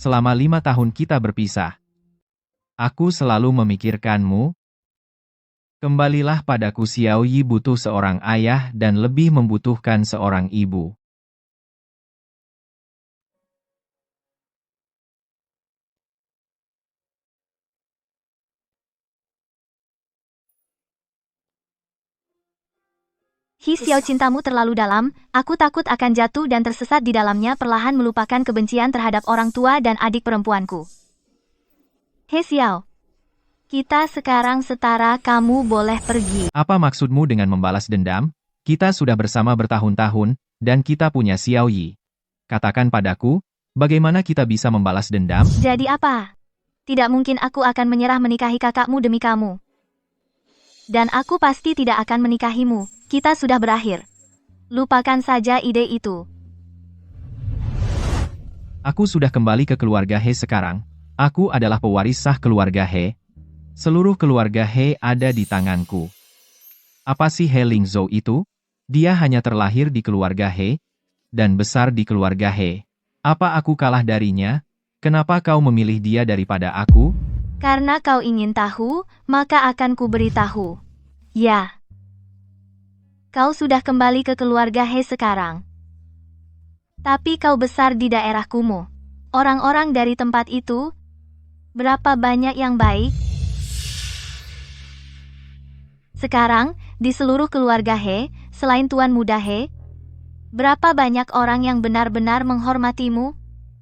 Selama 5 tahun kita berpisah. Aku selalu memikirkanmu. Kembalilah padaku. Xiao Yi butuh seorang ayah dan lebih membutuhkan seorang ibu. Hi Xiao, cintamu terlalu dalam, aku takut akan jatuh dan tersesat di dalamnya, perlahan melupakan kebencian terhadap orang tua dan adik perempuanku. He Xiao, kita sekarang setara, kamu boleh pergi. Apa maksudmu dengan membalas dendam? Kita sudah bersama bertahun-tahun, dan kita punya Xiao Yi. Katakan padaku, bagaimana kita bisa membalas dendam? Jadi apa? Tidak mungkin aku akan menyerah menikahi kakakmu demi kamu. Dan aku pasti tidak akan menikahimu, kita sudah berakhir. Lupakan saja ide itu. Aku sudah kembali ke keluarga He sekarang. Aku adalah pewaris sah keluarga He. Seluruh keluarga He ada di tanganku. Apa sih He Lingzhou itu? Dia hanya terlahir di keluarga He, dan besar di keluarga He. Apa aku kalah darinya? Kenapa kau memilih dia daripada aku? Karena kau ingin tahu, maka akan kuberitahu. Ya. Kau sudah kembali ke keluarga He sekarang. Tapi kau besar di daerah kumuh. Orang-orang dari tempat itu, berapa banyak yang baik? Sekarang, di seluruh keluarga He, selain Tuan Muda He, berapa banyak orang yang benar-benar menghormatimu?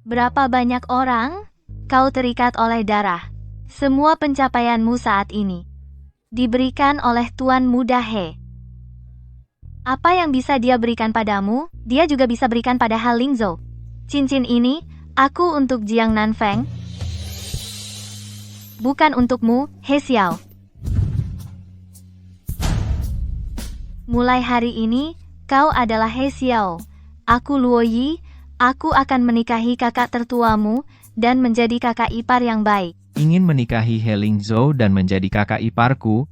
Berapa banyak orang? Kau terikat oleh darah. Semua pencapaianmu saat ini diberikan oleh Tuan Muda He. Apa yang bisa dia berikan padamu, dia juga bisa berikan pada He Lingzhou. Cincin ini, aku untuk Jiang Nanfeng. Bukan untukmu, He Xiao. Mulai hari ini, kau adalah He Xiao. Aku Luo Yi, aku akan menikahi kakak tertuamu, dan menjadi kakak ipar yang baik. Ingin menikahi He Lingzhou dan menjadi kakak iparku?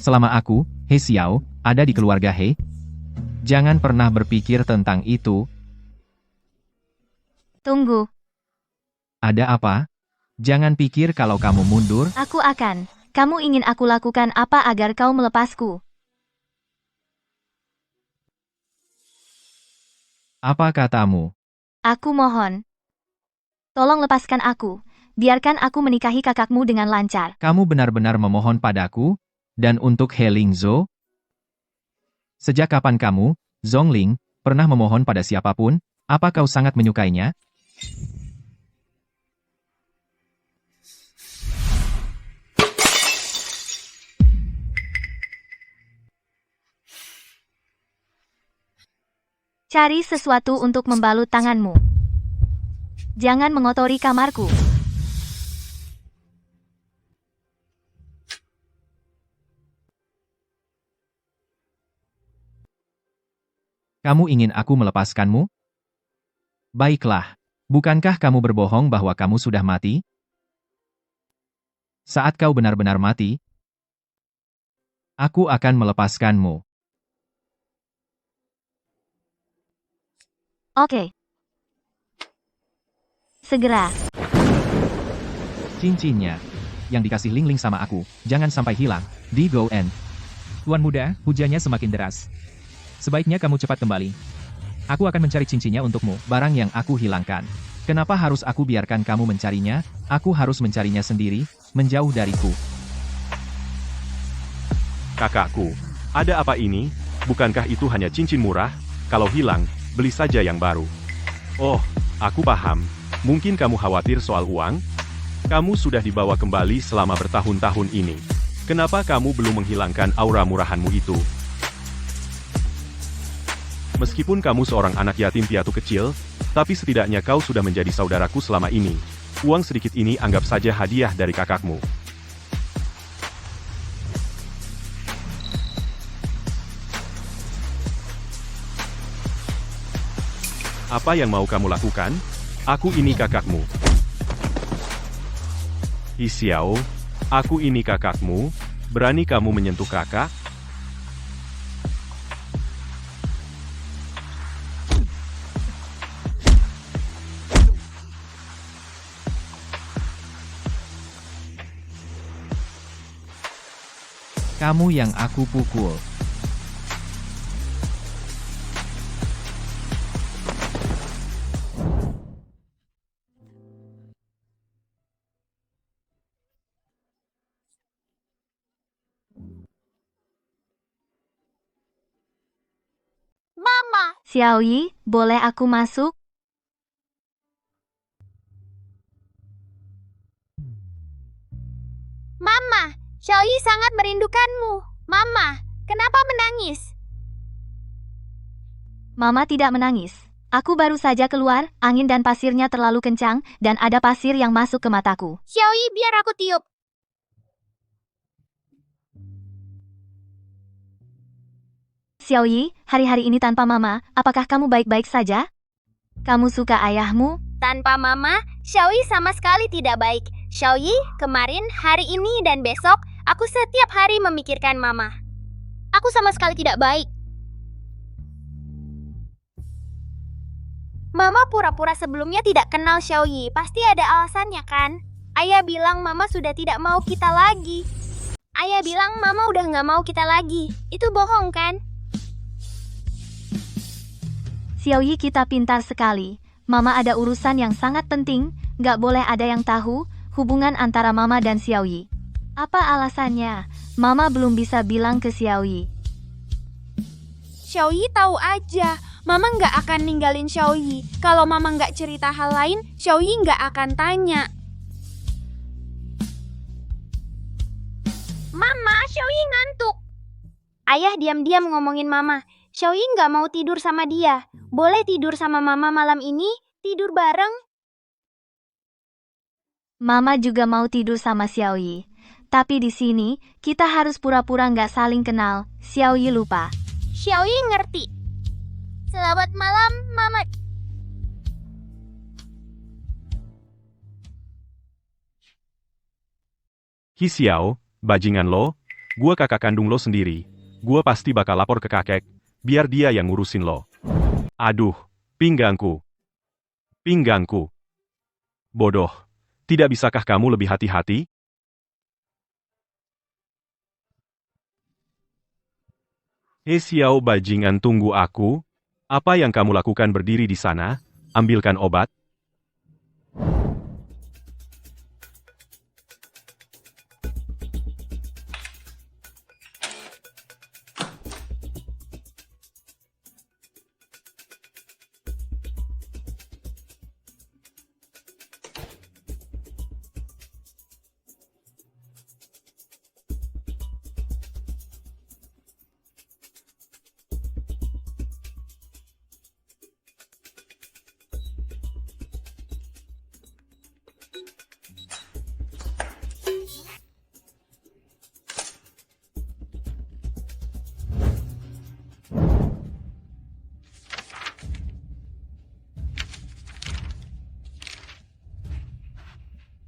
Selama aku, He Xiao, ada di keluarga He, jangan pernah berpikir tentang itu. Tunggu, Ada apa? Jangan pikir kalau kamu mundur. aku akan. Kamu ingin aku lakukan apa agar kau melepasku? Apa katamu? Aku mohon. Tolong lepaskan aku. Biarkan aku menikahi kakakmu dengan lancar. Kamu benar-benar memohon padaku? Dan untuk He Lingzhou? Sejak kapan kamu, Zhongling, pernah memohon pada siapapun? Apa kau sangat menyukainya? Cari sesuatu untuk membalut tanganmu. Jangan mengotori kamarku. Kamu ingin aku melepaskanmu? Baiklah. Bukankah kamu berbohong bahwa kamu sudah mati? Saat kau benar-benar mati, aku akan melepaskanmu. Oke. Segera. Cincinnya, yang dikasih Ling Ling sama aku, jangan sampai hilang. Di Go End. Tuan Muda, hujannya semakin deras. Sebaiknya kamu cepat kembali. Aku akan mencari cincinnya untukmu. Barang yang aku hilangkan. Kenapa harus aku biarkan kamu mencarinya? Aku harus mencarinya sendiri, menjauh dariku. Kakakku, ada apa ini? Bukankah itu hanya cincin murah? Kalau hilang, beli saja yang baru. Oh, aku paham. Mungkin kamu khawatir soal uang? Kamu sudah dibawa kembali selama bertahun-tahun ini. Kenapa kamu belum menghilangkan aura murahanmu itu? Meskipun kamu seorang anak yatim piatu kecil, tapi setidaknya kau sudah menjadi saudaraku selama ini. Uang sedikit ini anggap saja hadiah dari kakakmu. Apa yang mau kamu lakukan? Aku ini kakakmu. Hi Xiao, aku ini kakakmu. Berani kamu menyentuh kakak? Kamu yang aku pukul. Xiaoyi, boleh aku masuk? Mama, Xiaoyi sangat merindukanmu. Mama, kenapa menangis? Mama tidak menangis. Aku baru saja keluar, angin dan pasirnya terlalu kencang, dan ada pasir yang masuk ke mataku. Xiaoyi, biar aku tiup. Xiaoyi, hari-hari ini tanpa Mama, apakah kamu baik-baik saja? Kamu suka ayahmu? Tanpa Mama, Xiaoyi sama sekali tidak baik. Xiaoyi, kemarin, hari ini, dan besok, aku setiap hari memikirkan Mama. Aku sama sekali tidak baik. Mama pura-pura sebelumnya tidak kenal Xiaoyi. Pasti ada alasannya kan? Ayah bilang Mama sudah tidak mau kita lagi. Ayah bilang Mama udah nggak mau kita lagi. Itu bohong kan? Xiaoyi, kita pintar sekali. Mama ada urusan yang sangat penting, nggak boleh ada yang tahu hubungan antara Mama dan Xiaoyi. Apa alasannya? Mama belum bisa bilang ke Xiaoyi. Xiaoyi tahu aja. Mama nggak akan ninggalin Xiaoyi. Kalau Mama nggak cerita hal lain, Xiaoyi nggak akan tanya. Mama, Xiaoyi ngantuk. Ayah diam-diam ngomongin Mama. Xiaoyi nggak mau tidur sama dia. Boleh tidur sama Mama malam ini? Tidur bareng? Mama juga mau tidur sama Xiaoyi. Tapi di sini, kita harus pura-pura nggak saling kenal. Xiaoyi lupa. Xiaoyi ngerti. Selamat malam, Mama. Xiao, bajingan lo, gua kakak kandung lo sendiri. Gua pasti bakal lapor ke kakek, biar dia yang ngurusin lo. Aduh, pinggangku. Pinggangku. Bodoh. Tidak bisakah kamu lebih hati-hati? Xiao bajingan, tunggu aku. Apa yang kamu lakukan berdiri di sana? Ambilkan obat.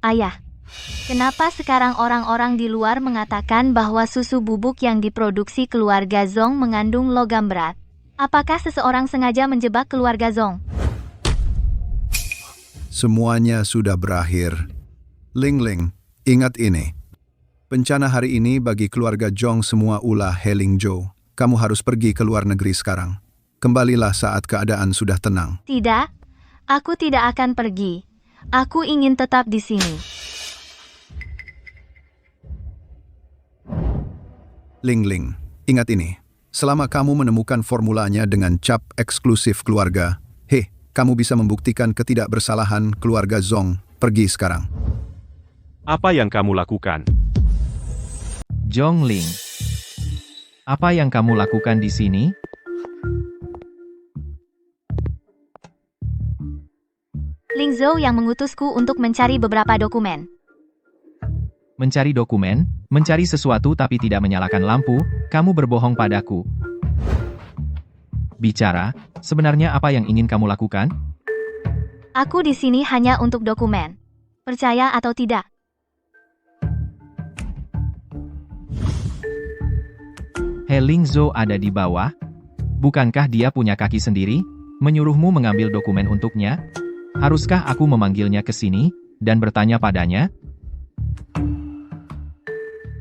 Ayah, kenapa sekarang orang-orang di luar mengatakan bahwa susu bubuk yang diproduksi keluarga Zong mengandung logam berat? Apakah seseorang sengaja menjebak keluarga Zong? Semuanya sudah berakhir. Ling Ling, ingat ini. Bencana hari ini bagi keluarga Zhong semua ulah Heling Zhou. Kamu harus pergi ke luar negeri sekarang. Kembalilah saat keadaan sudah tenang. Tidak, aku tidak akan pergi. Aku ingin tetap di sini. Ling Ling, ingat ini. Selama kamu menemukan formulanya dengan cap eksklusif keluarga, kamu bisa membuktikan ketidakbersalahan keluarga Zong. Pergi sekarang. Apa yang kamu lakukan? Zhongling, apa yang kamu lakukan di sini? Ling Zhou yang mengutusku untuk mencari beberapa dokumen. Mencari dokumen, mencari sesuatu tapi tidak menyalakan lampu, kamu berbohong padaku. Bicara, sebenarnya apa yang ingin kamu lakukan? Aku di sini hanya untuk dokumen. Percaya atau tidak? Ling Zhou ada di bawah? Bukankah dia punya kaki sendiri? Menyuruhmu mengambil dokumen untuknya? Haruskah aku memanggilnya ke sini dan bertanya padanya?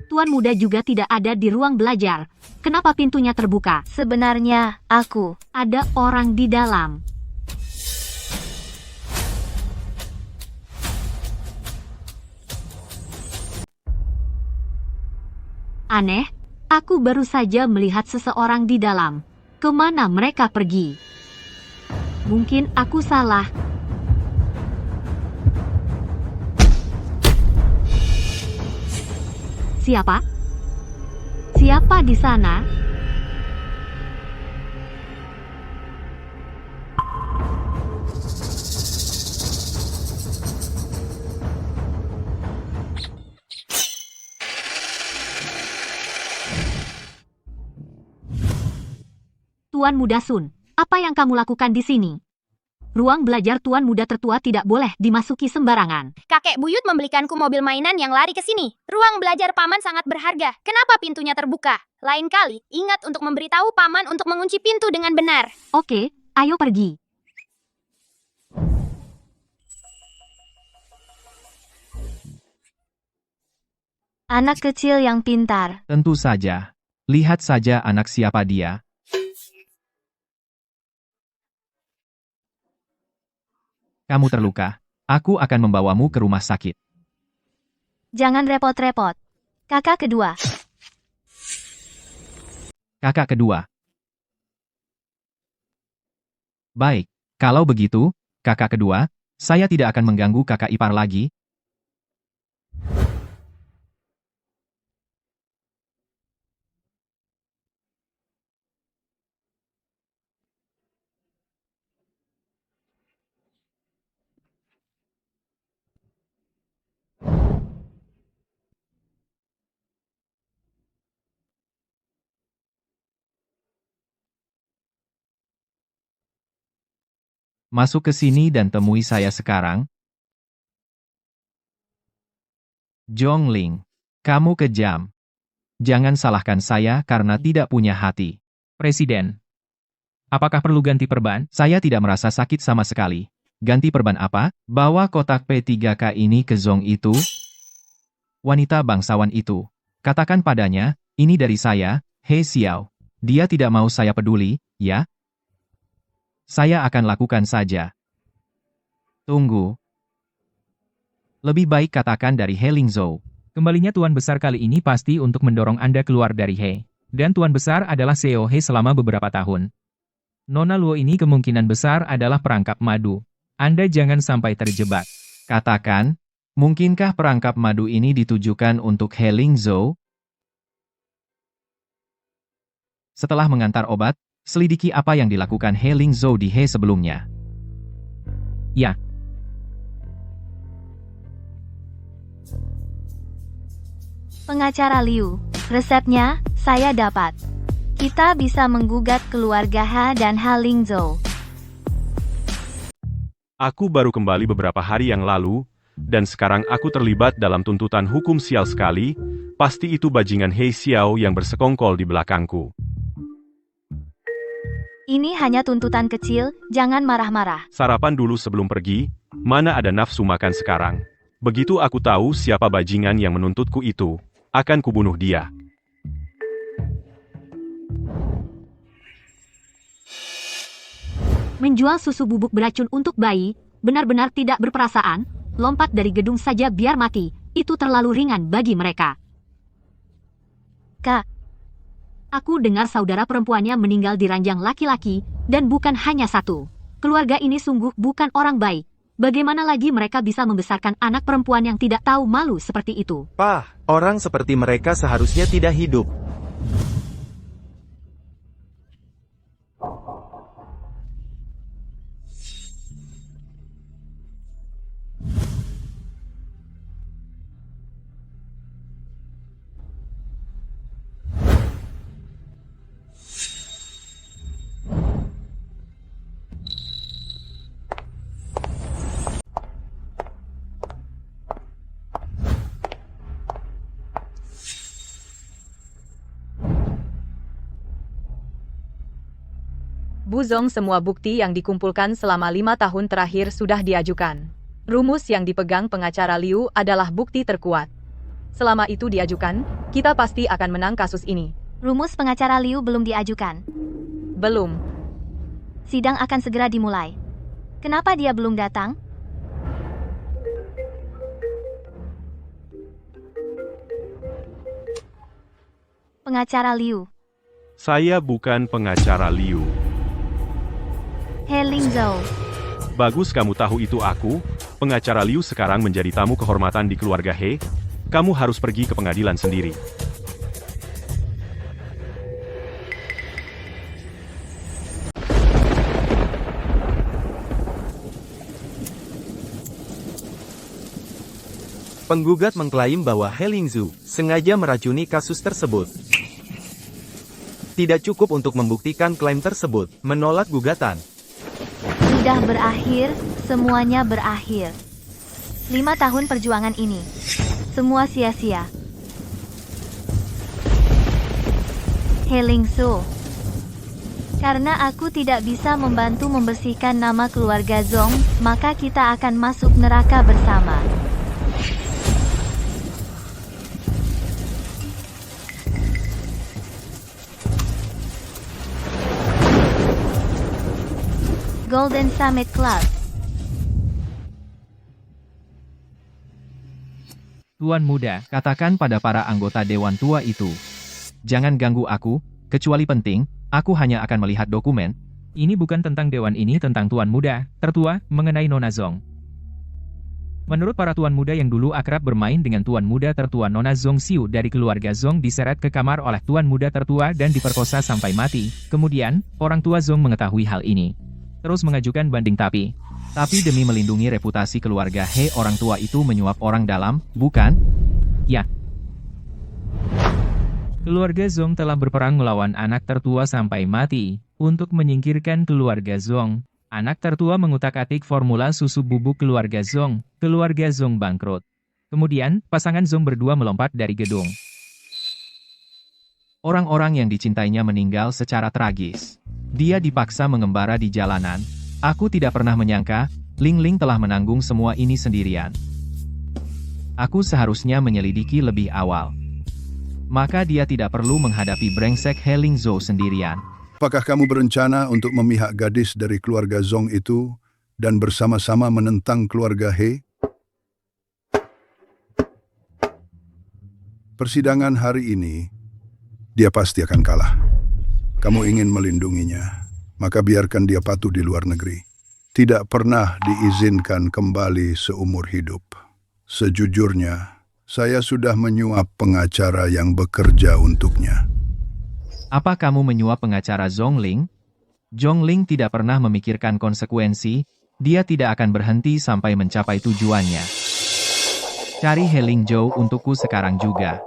Tuan muda juga tidak ada di ruang belajar. Kenapa pintunya terbuka? Sebenarnya, aku Ada orang di dalam. Aneh, aku baru saja melihat seseorang di dalam. Kemana mereka pergi? Mungkin aku salah. Siapa? Siapa di sana? Tuan Muda Sun, apa yang kamu lakukan di sini? Ruang belajar Tuan Muda tertua tidak boleh dimasuki sembarangan. Kakek buyut membelikanku mobil mainan yang lari ke sini. Ruang belajar paman sangat berharga. Kenapa pintunya terbuka? Lain kali, ingat untuk memberitahu paman untuk mengunci pintu dengan benar. Oke, ayo pergi. Anak kecil yang pintar. Tentu saja. Lihat saja anak siapa dia. Kamu terluka. Aku akan membawamu ke rumah sakit. Jangan repot-repot. Kakak kedua. Kakak kedua. Baik, kalau begitu, kakak kedua, saya tidak akan mengganggu kakak ipar lagi. Masuk ke sini dan temui saya sekarang. Zhongling, kamu kejam. Jangan salahkan saya karena tidak punya hati. Presiden. Apakah perlu ganti perban? Saya tidak merasa sakit sama sekali. Ganti perban apa? Bawa kotak P3K ini ke Zong itu. Wanita bangsawan itu. Katakan padanya, ini dari saya, He Xiao. Dia tidak mau saya peduli, ya? Saya akan lakukan saja. Tunggu. Lebih baik katakan dari He Lingzhou. Kembalinya Tuan Besar kali ini pasti untuk mendorong Anda keluar dari He. Dan Tuan Besar adalah CEO He selama beberapa tahun. Nona Luo ini kemungkinan besar adalah perangkap madu. Anda jangan sampai terjebak. Katakan, mungkinkah perangkap madu ini ditujukan untuk He Lingzhou? Setelah mengantar obat, selidiki apa yang dilakukan He Lingzhou di He sebelumnya. Ya. Pengacara Liu, resepnya, saya dapat. Kita bisa menggugat keluarga Ha dan Ha Lingzhou. Aku baru kembali beberapa hari yang lalu, dan sekarang aku terlibat dalam tuntutan hukum sial sekali, pasti itu bajingan He Xiao yang bersekongkol di belakangku. Ini hanya tuntutan kecil, jangan marah-marah. Sarapan dulu sebelum pergi, mana ada nafsu makan sekarang. Begitu aku tahu siapa bajingan yang menuntutku itu, akan kubunuh dia. Menjual susu bubuk beracun untuk bayi, benar-benar tidak berperasaan, lompat dari gedung saja biar mati, itu terlalu ringan bagi mereka. Kak, aku dengar saudara perempuannya meninggal di ranjang laki-laki, dan bukan hanya satu. Keluarga ini sungguh bukan orang baik. Bagaimana lagi mereka bisa membesarkan anak perempuan yang tidak tahu malu seperti itu? Pah, orang seperti mereka seharusnya tidak hidup. Buzong, semua bukti yang dikumpulkan selama 5 tahun terakhir sudah diajukan. Rumus yang dipegang pengacara Liu adalah bukti terkuat. Selama itu diajukan, kita pasti akan menang kasus ini. rumus pengacara Liu belum diajukan. Belum. Sidang akan segera dimulai. Kenapa dia belum datang? Pengacara Liu. Saya bukan pengacara Liu. He Lingzhou. Zhou. Bagus kamu tahu itu aku. Pengacara Liu sekarang menjadi tamu kehormatan di keluarga He. Kamu harus pergi ke pengadilan sendiri. Penggugat mengklaim bahwa He Lingzhu sengaja meracuni kasus tersebut. Tidak cukup untuk membuktikan klaim tersebut, menolak gugatan. Sudah berakhir, semuanya berakhir. 5 tahun perjuangan ini, semua sia-sia. He Lingzhu, karena aku tidak bisa membantu membersihkan nama keluarga Zhong, maka kita akan masuk neraka bersama. Golden Summit Club. Tuan muda, katakan pada para anggota Dewan Tua itu. Jangan ganggu aku, kecuali penting, aku hanya akan melihat dokumen. Ini bukan tentang dewan, ini tentang tuan muda, tertua, mengenai Nona Zhong. Menurut para tuan muda yang dulu akrab bermain dengan tuan muda tertua, Nona Zhong Xiu dari keluarga Zhong diseret ke kamar oleh tuan muda tertua dan diperkosa sampai mati. Kemudian, orang tua Zhong mengetahui hal ini. Terus mengajukan banding tapi demi melindungi reputasi keluarga He, orang tua itu menyuap orang dalam, bukan? Ya. Keluarga Zhong telah berperang melawan anak tertua sampai mati. Untuk menyingkirkan keluarga Zhong, anak tertua mengutak-atik formula susu bubuk keluarga Zhong. Keluarga Zhong bangkrut. Kemudian, pasangan Zhong berdua melompat dari gedung. Orang-orang yang dicintainya meninggal secara tragis. Dia dipaksa mengembara di jalanan. Aku tidak pernah menyangka, Ling Ling telah menanggung semua ini sendirian. Aku seharusnya menyelidiki lebih awal. Maka dia tidak perlu menghadapi brengsek He Lingzhu sendirian. Apakah kamu berencana untuk memihak gadis dari keluarga Zhong itu dan bersama-sama menentang keluarga He? Persidangan hari ini, dia pasti akan kalah. Kamu ingin melindunginya, maka biarkan dia patuh di luar negeri. Tidak pernah diizinkan kembali seumur hidup. Sejujurnya, saya sudah menyuap pengacara yang bekerja untuknya. Apa kamu menyuap pengacara Zhongling? Zhongling tidak pernah memikirkan konsekuensi, dia tidak akan berhenti sampai mencapai tujuannya. Cari He Lingzhu untukku sekarang juga.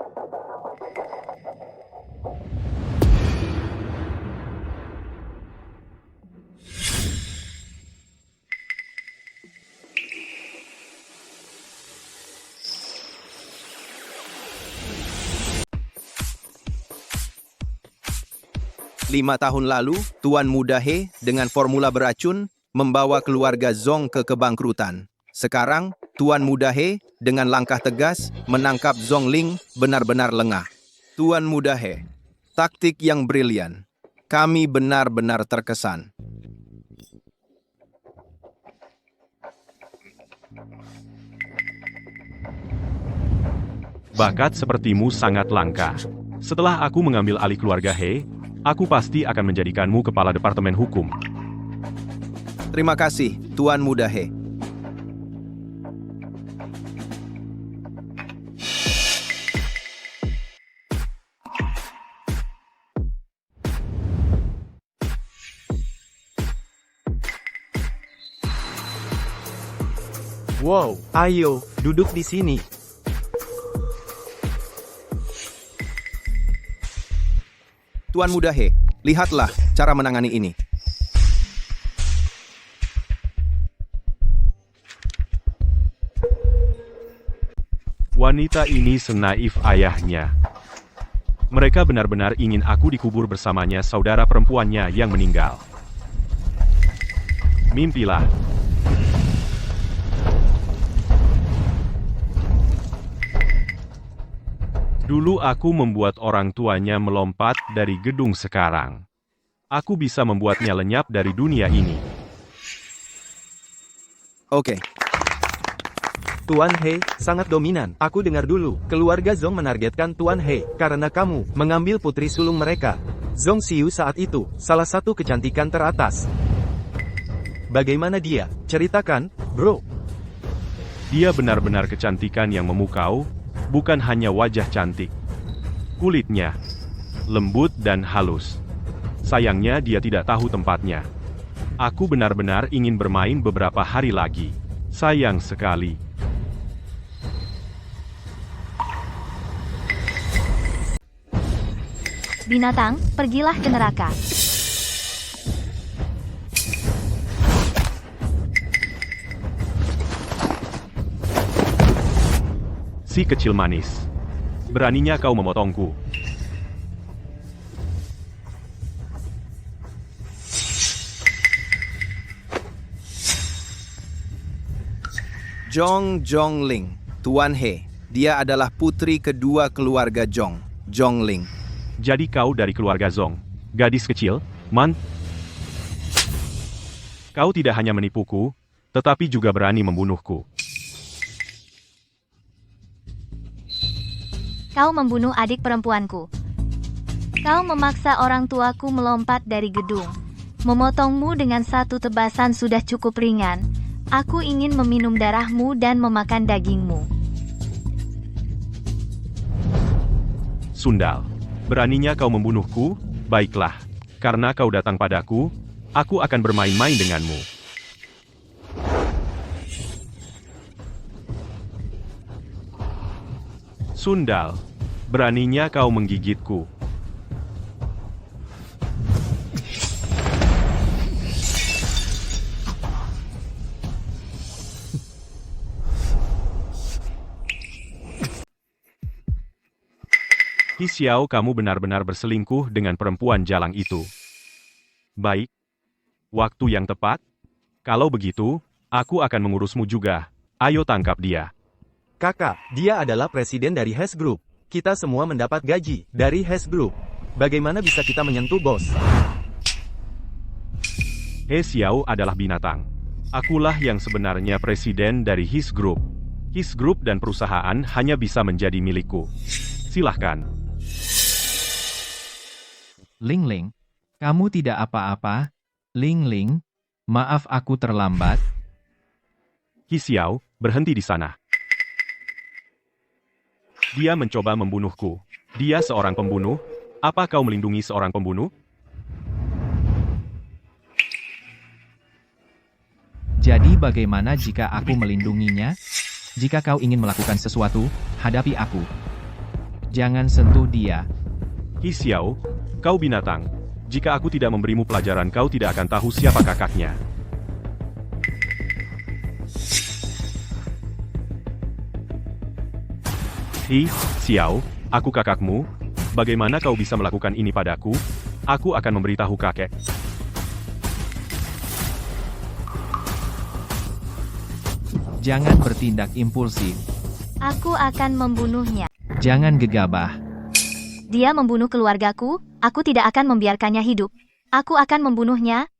Lima tahun lalu, Tuan Muda He dengan formula beracun membawa keluarga Zhong ke kebangkrutan. Sekarang, Tuan Muda He dengan langkah tegas menangkap Zhong Ling benar-benar lengah. Tuan Muda He, taktik yang brilian. Kami benar-benar terkesan. Bakat sepertimu sangat langka. Setelah aku mengambil alih keluarga He, aku pasti akan menjadikanmu kepala Departemen Hukum. Terima kasih, Tuan Muda He. Wow, ayo, duduk di sini. Tuan Muda He, lihatlah cara menangani ini. Wanita ini senaif ayahnya. Mereka benar-benar ingin aku dikubur bersamanya saudara perempuannya yang meninggal. Mimpilah. Dulu aku membuat orang tuanya melompat dari gedung, sekarang aku bisa membuatnya lenyap dari dunia ini. Oke. Tuan He, sangat dominan. Aku dengar dulu, keluarga Zhong menargetkan Tuan He, karena kamu mengambil putri sulung mereka. Zhong Xiu saat itu, salah satu kecantikan teratas. Bagaimana dia? Ceritakan, bro. Dia benar-benar kecantikan yang memukau, bukan hanya wajah cantik. Kulitnya lembut dan halus. Sayangnya dia tidak tahu tempatnya. Aku benar-benar ingin bermain beberapa hari lagi. Sayang sekali. Binatang, pergilah ke neraka. Si kecil manis. Beraninya kau memotongku. Zhongling, Tuan He. Dia adalah putri kedua keluarga Zhongling. Jadi kau dari keluarga Zong. Gadis kecil, Kau tidak hanya menipuku, tetapi juga berani membunuhku. Kau membunuh adik perempuanku. Kau memaksa orang tuaku melompat dari gedung. Memotongmu dengan satu tebasan sudah cukup ringan. Aku ingin meminum darahmu dan memakan dagingmu. Sundal, beraninya kau membunuhku? Baiklah, karena kau datang padaku, aku akan bermain-main denganmu. Sundal, beraninya kau menggigitku. Hi Xiao, kamu benar-benar berselingkuh dengan perempuan jalang itu. Baik. Waktu yang tepat? Kalau begitu, aku akan mengurusmu juga. Ayo tangkap dia. Kakak, dia adalah presiden dari Hes Group. Kita semua mendapat gaji dari Hes Group. Bagaimana bisa kita menyentuh bos? He Xiao adalah binatang. Akulah yang sebenarnya presiden dari His Group. His Group dan perusahaan hanya bisa menjadi milikku. Silahkan. Ling Ling, kamu tidak apa-apa? Ling Ling, maaf aku terlambat. Hi Xiao, berhenti di sana. Dia mencoba membunuhku. Dia seorang pembunuh. Apa kau melindungi seorang pembunuh? Jadi bagaimana jika aku melindunginya? Jika kau ingin melakukan sesuatu, hadapi aku. Jangan sentuh dia. Hi Xiao, kau binatang. Jika aku tidak memberimu pelajaran, kau tidak akan tahu siapa kakaknya. Hi Xiao, aku kakakmu. Bagaimana kau bisa melakukan ini padaku? Aku akan memberitahu kakek. Jangan bertindak impulsif. Aku akan membunuhnya. Jangan gegabah. Dia membunuh keluargaku, aku tidak akan membiarkannya hidup. Aku akan membunuhnya.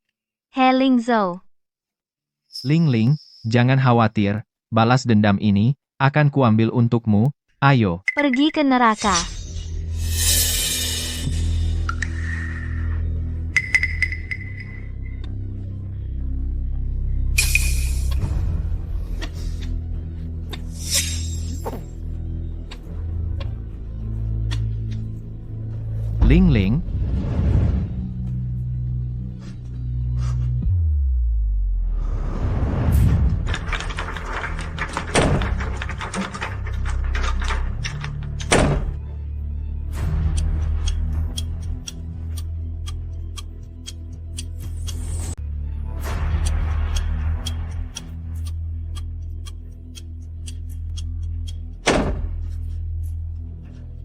He Ling Zhou. Ling Ling, jangan khawatir, balas dendam ini akan kuambil untukmu. Ayo. Pergi ke neraka. Ling Ling.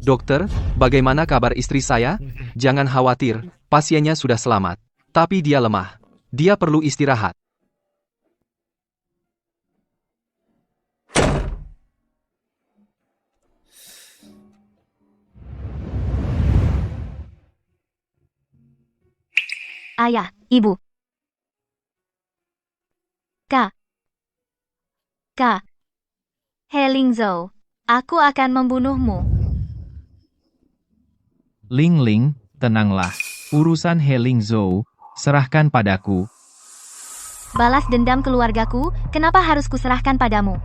Dokter, bagaimana kabar istri saya? Jangan khawatir, pasiennya sudah selamat. Tapi dia lemah. Dia perlu istirahat. Ayah, Ibu. Kak. He Ling Zhou, aku akan membunuhmu. Ling Ling, tenanglah. Urusan He Ling Zhou, serahkan padaku. Balas dendam keluargaku, kenapa harus kuserahkan padamu?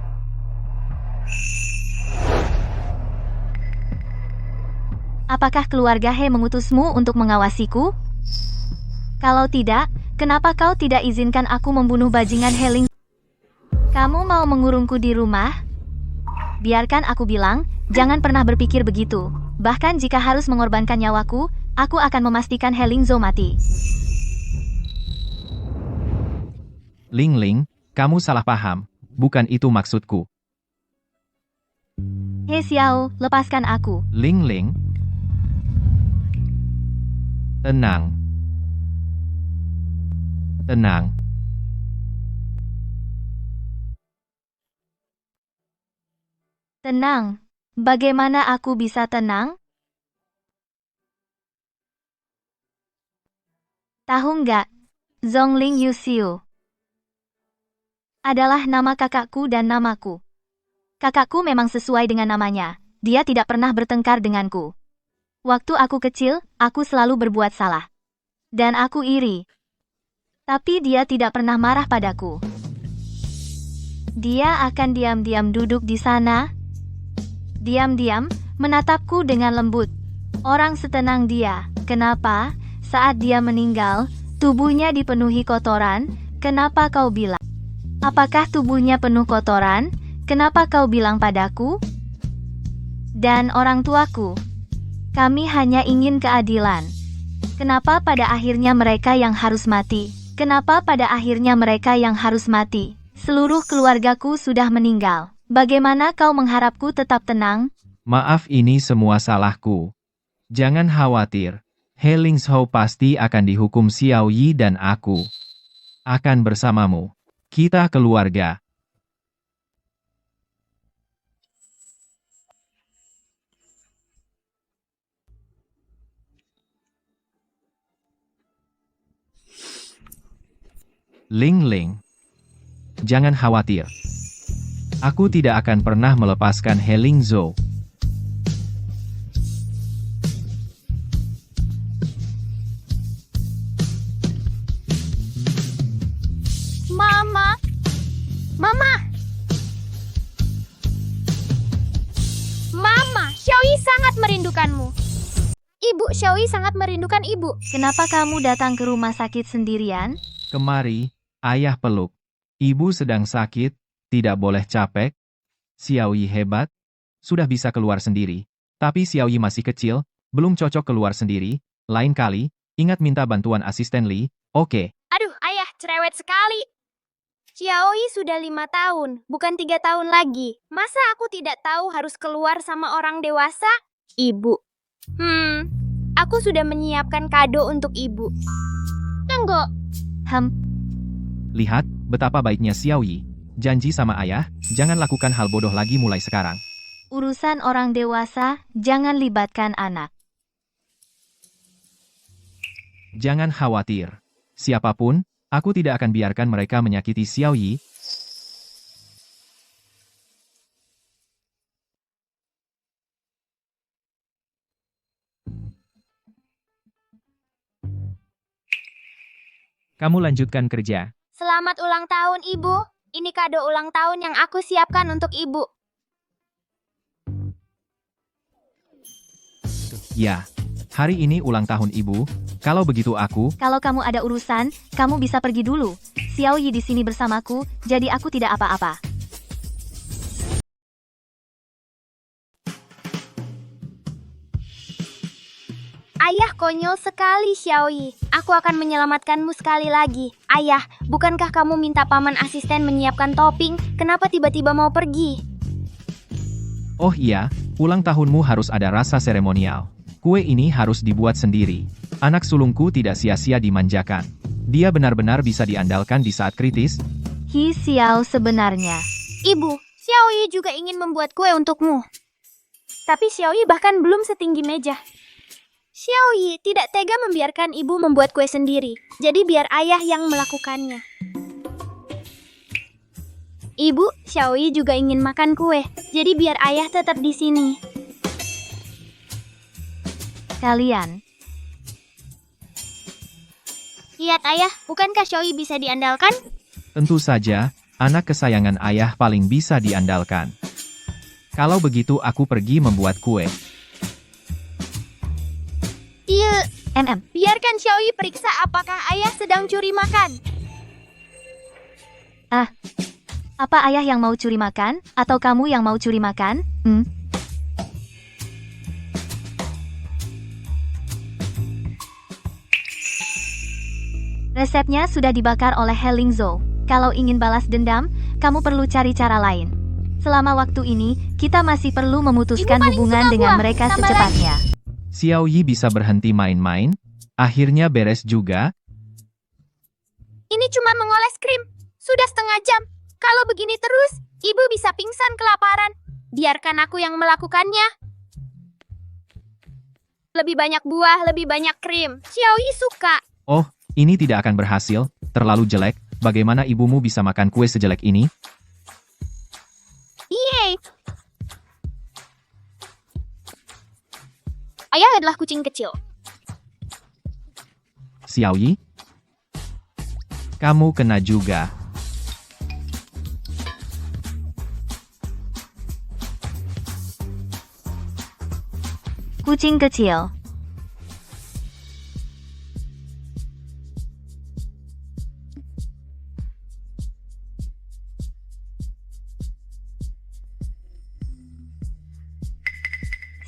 Apakah keluarga He mengutusmu untuk mengawasiku? Kalau tidak, kenapa kau tidak izinkan aku membunuh bajingan Heling? Kamu mau mengurungku di rumah? Biarkan aku bilang, jangan pernah berpikir begitu. Bahkan jika harus mengorbankan nyawaku, aku akan memastikan Heling Zhou mati. Ling Ling, kamu salah paham. Bukan itu maksudku. He Xiao, lepaskan aku. Ling Ling. Tenang. Tenang. Tenang. Bagaimana aku bisa tenang? Tahu nggak? Zhongling Yuxiu adalah nama kakakku dan namaku. Kakakku memang sesuai dengan namanya. Dia tidak pernah bertengkar denganku. Waktu aku kecil, aku selalu berbuat salah. Dan aku iri. Tapi dia tidak pernah marah padaku. Dia akan diam-diam duduk di sana, diam-diam menatapku dengan lembut. Orang setenang dia. Kenapa? Saat dia meninggal, tubuhnya dipenuhi kotoran. Kenapa kau bilang? Apakah tubuhnya penuh kotoran? Kenapa kau bilang padaku? Dan orang tuaku. Kami hanya ingin keadilan. Kenapa pada akhirnya mereka yang harus mati? Kenapa pada akhirnya mereka yang harus mati? Seluruh keluargaku sudah meninggal. Bagaimana kau mengharapku tetap tenang? Maaf, ini semua salahku. Jangan khawatir. He Ling Zhou pasti akan dihukum. Xiao Yi dan aku akan bersamamu. Kita keluarga. Ling Ling. Jangan khawatir. Aku tidak akan pernah melepaskan He Ling Zhou. Mama! Mama! Mama, Xiaoyi sangat merindukanmu. Ibu, Xiaoyi sangat merindukan ibu. Kenapa kamu datang ke rumah sakit sendirian? Kemari, ayah peluk. Ibu sedang sakit, tidak boleh capek. Xiaoyi hebat, sudah bisa keluar sendiri. Tapi Xiaoyi masih kecil, belum cocok keluar sendiri. Lain kali, ingat minta bantuan asisten Li, oke? Aduh, ayah, cerewet sekali. Xiaoyi sudah 5 tahun, bukan 3 tahun lagi. Masa aku tidak tahu harus keluar sama orang dewasa? Ibu. Aku sudah menyiapkan kado untuk ibu. Enggak. Lihat, betapa baiknya Xiaoyi. Janji sama ayah, jangan lakukan hal bodoh lagi mulai sekarang. Urusan orang dewasa, jangan libatkan anak. Jangan khawatir. Siapapun, aku tidak akan biarkan mereka menyakiti Xiaoyi. Kamu lanjutkan kerja. Selamat ulang tahun, Ibu. Ini kado ulang tahun yang aku siapkan untuk Ibu. Ya, hari ini ulang tahun ibu. Kalau begitu aku... Kalau kamu ada urusan, kamu bisa pergi dulu. Xiaoyi di sini bersamaku, jadi aku tidak apa-apa. Ayah konyol sekali, Xiaoyi. Aku akan menyelamatkanmu sekali lagi. Ayah, bukankah kamu minta paman asisten menyiapkan topping? Kenapa tiba-tiba mau pergi? Oh iya, ulang tahunmu harus ada rasa seremonial. Kue ini harus dibuat sendiri. Anak sulungku tidak sia-sia dimanjakan. Dia benar-benar bisa diandalkan di saat kritis. Hi Xiao sebenarnya. Ibu, Xiaoyi juga ingin membuat kue untukmu. Tapi Xiaoyi bahkan belum setinggi meja. Xiaoyi tidak tega membiarkan ibu membuat kue sendiri, jadi biar ayah yang melakukannya. Ibu, Xiaoyi juga ingin makan kue, jadi biar ayah tetap di sini. Kalian. Lihat ayah, bukankah Xiaoyi bisa diandalkan? Tentu saja, anak kesayangan ayah paling bisa diandalkan. Kalau begitu aku pergi membuat kue. Iya, MM. biarkan Xiaoyi periksa apakah ayah sedang curi makan. Apa ayah yang mau curi makan, atau kamu yang mau curi makan? Resepnya sudah dibakar oleh He Lingzhou. Kalau ingin balas dendam, kamu perlu cari cara lain. Selama waktu ini, kita masih perlu memutuskan Ibu paling hubungan suka dengan buah. mereka Tambah secepatnya. Xiao Yi bisa berhenti main-main, akhirnya beres juga. Ini cuma mengoles krim. Sudah setengah jam. Kalau begini terus, ibu bisa pingsan kelaparan. Biarkan aku yang melakukannya. Lebih banyak buah, lebih banyak krim. Xiaoyi suka. Oh, ini tidak akan berhasil, terlalu jelek. Bagaimana ibumu bisa makan kue sejelek ini? Yeay. Ayah adalah kucing kecil. Xiao Yi? Kamu kena juga. Kucing kecil.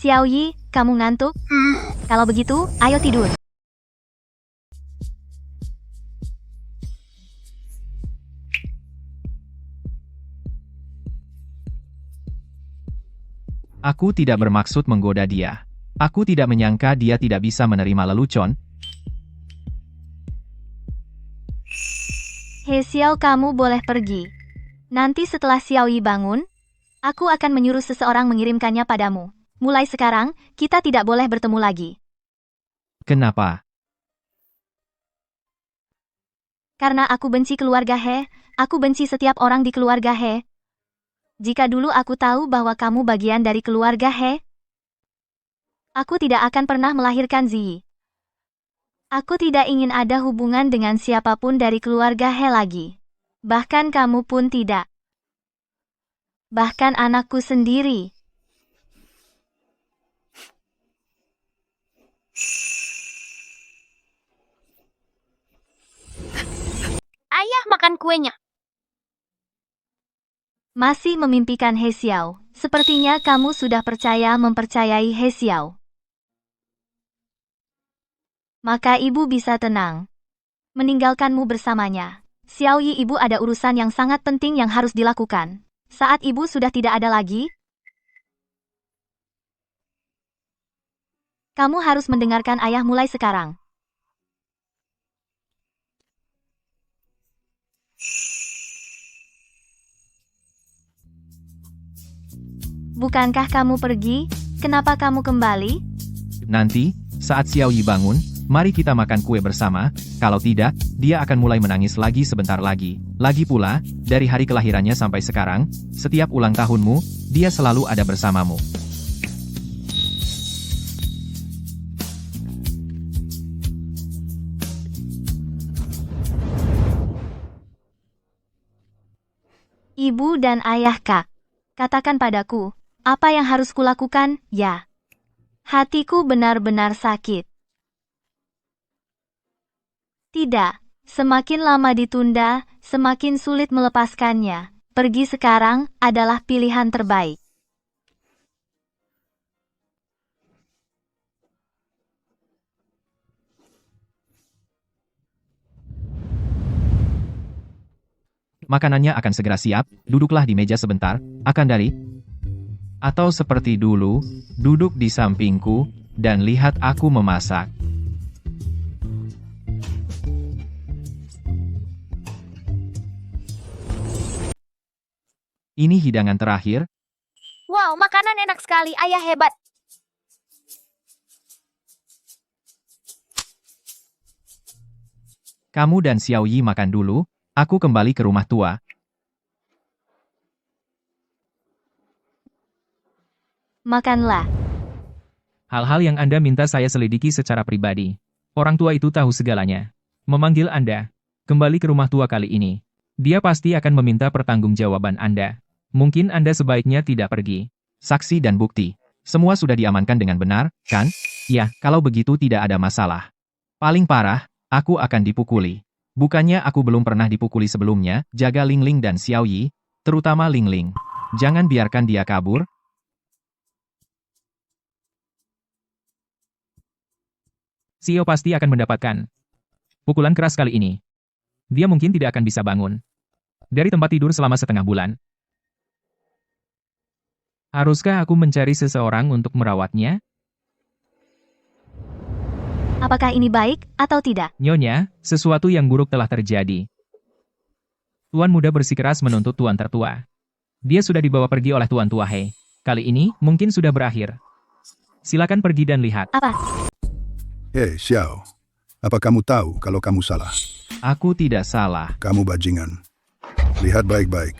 Xiao Yi, kamu ngantuk? Kalau begitu, ayo tidur. Aku tidak bermaksud menggoda dia. Aku tidak menyangka dia tidak bisa menerima lelucon. Hei Xiao, kamu boleh pergi. Nanti setelah Xiao Yi bangun, aku akan menyuruh seseorang mengirimkannya padamu. Mulai sekarang, kita tidak boleh bertemu lagi. Kenapa? Karena aku benci keluarga He, aku benci setiap orang di keluarga He. Jika dulu aku tahu bahwa kamu bagian dari keluarga He, aku tidak akan pernah melahirkan Ziyi. Aku tidak ingin ada hubungan dengan siapapun dari keluarga He lagi. Bahkan kamu pun tidak. Bahkan anakku sendiri. Ayah makan kuenya. Masih memimpikan He Xiao. Sepertinya kamu sudah mempercayai He Xiao. Maka ibu bisa tenang. Meninggalkanmu bersamanya. Xiao Yi, ibu ada urusan yang sangat penting yang harus dilakukan. Saat ibu sudah tidak ada lagi, kamu harus mendengarkan ayah mulai sekarang. Bukankah kamu pergi? Kenapa kamu kembali? Nanti, saat Xiao Yi bangun, mari kita makan kue bersama. Kalau tidak, dia akan mulai menangis lagi sebentar lagi. Lagi pula, dari hari kelahirannya sampai sekarang, setiap ulang tahunmu, dia selalu ada bersamamu. Ibu dan ayah kak, katakan padaku, apa yang harus kulakukan, ya? Hatiku benar-benar sakit. Tidak, semakin lama ditunda, semakin sulit melepaskannya. Pergi sekarang adalah pilihan terbaik. Makanannya akan segera siap, duduklah di meja sebentar, akan dari... Atau seperti dulu, duduk di sampingku, dan lihat aku memasak. Ini hidangan terakhir. Wow, makanan enak sekali. Ayah hebat. Kamu dan Xiao Yi makan dulu, aku kembali ke rumah tua. Makanlah. Hal-hal yang Anda minta saya selidiki secara pribadi. Orang tua itu tahu segalanya. Memanggil Anda. Kembali ke rumah tua kali ini. Dia pasti akan meminta pertanggungjawaban Anda. Mungkin Anda sebaiknya tidak pergi. Saksi dan bukti. Semua sudah diamankan dengan benar, kan? Ya, kalau begitu tidak ada masalah. Paling parah, aku akan dipukuli. Bukannya aku belum pernah dipukuli sebelumnya, jaga Ling Ling dan Xiao Yi, terutama Ling Ling. Jangan biarkan dia kabur. Xiao pasti akan mendapatkan pukulan keras kali ini. Dia mungkin tidak akan bisa bangun dari tempat tidur selama setengah bulan. Haruskah aku mencari seseorang untuk merawatnya? Apakah ini baik atau tidak? Nyonya, sesuatu yang buruk telah terjadi. Tuan muda bersikeras menuntut tuan tertua. Dia sudah dibawa pergi oleh tuan tua He. Kali ini, mungkin sudah berakhir. Silakan pergi dan lihat. Apa? Hei, Xiao. Apa kamu tahu kalau kamu salah? Aku tidak salah. Kamu bajingan. Lihat baik-baik.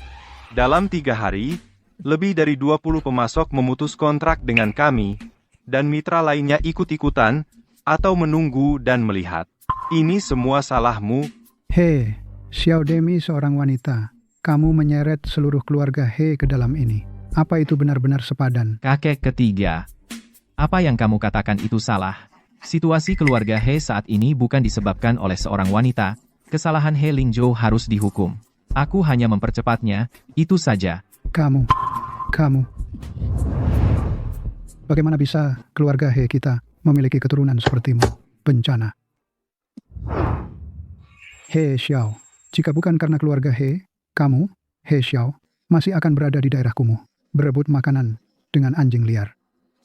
Dalam 3 hari, lebih dari 20 pemasok memutus kontrak dengan kami, dan mitra lainnya ikut-ikutan, atau menunggu dan melihat. Ini semua salahmu. Hei, Xiao Demi seorang wanita. Kamu menyeret seluruh keluarga He ke dalam ini. Apa itu benar-benar sepadan? Kakek ketiga. Apa yang kamu katakan itu salah. Situasi keluarga He saat ini bukan disebabkan oleh seorang wanita. Kesalahan He Lingzhou harus dihukum. Aku hanya mempercepatnya, itu saja. Kamu. Bagaimana bisa keluarga He kita memiliki keturunan sepertimu? Bencana. He Xiao, jika bukan karena keluarga He, kamu, He Xiao, masih akan berada di daerah kumuh, berebut makanan dengan anjing liar.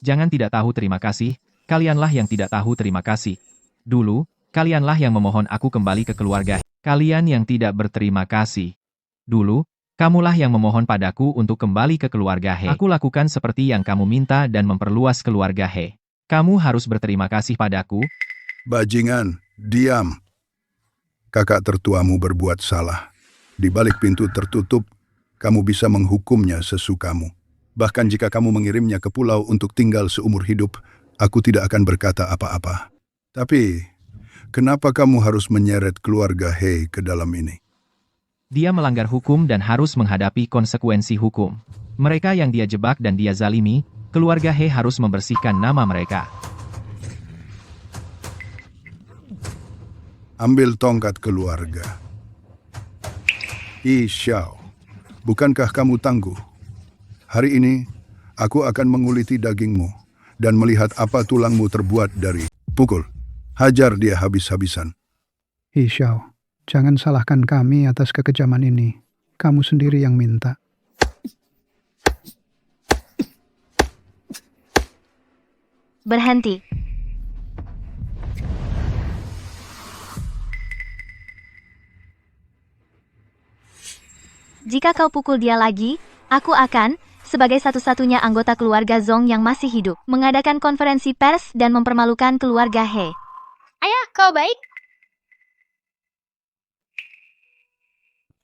Jangan tidak tahu terima kasih, kalianlah yang tidak tahu terima kasih. Dulu, kalianlah yang memohon aku kembali ke keluarga He. Kalian yang tidak berterima kasih. Dulu, kamulah yang memohon padaku untuk kembali ke keluarga He. Aku lakukan seperti yang kamu minta dan memperluas keluarga He. Kamu harus berterima kasih padaku. Bajingan, diam. Kakak tertuamu berbuat salah. Di balik pintu tertutup, kamu bisa menghukumnya sesukamu. Bahkan jika kamu mengirimnya ke pulau untuk tinggal seumur hidup, aku tidak akan berkata apa-apa. Tapi, kenapa kamu harus menyeret keluarga He ke dalam ini? Dia melanggar hukum dan harus menghadapi konsekuensi hukum. Mereka yang dia jebak dan dia zalimi, keluarga He harus membersihkan nama mereka. Ambil tongkat keluarga. Xiao, bukankah kamu tangguh? Hari ini, aku akan menguliti dagingmu dan melihat apa tulangmu terbuat dari. Pukul. Hajar dia habis-habisan. Xiao, jangan salahkan kami atas kekejaman ini. Kamu sendiri yang minta. Berhenti. Jika kau pukul dia lagi, aku akan, sebagai satu-satunya anggota keluarga Zong yang masih hidup, mengadakan konferensi pers dan mempermalukan keluarga He. Ayah, kau baik?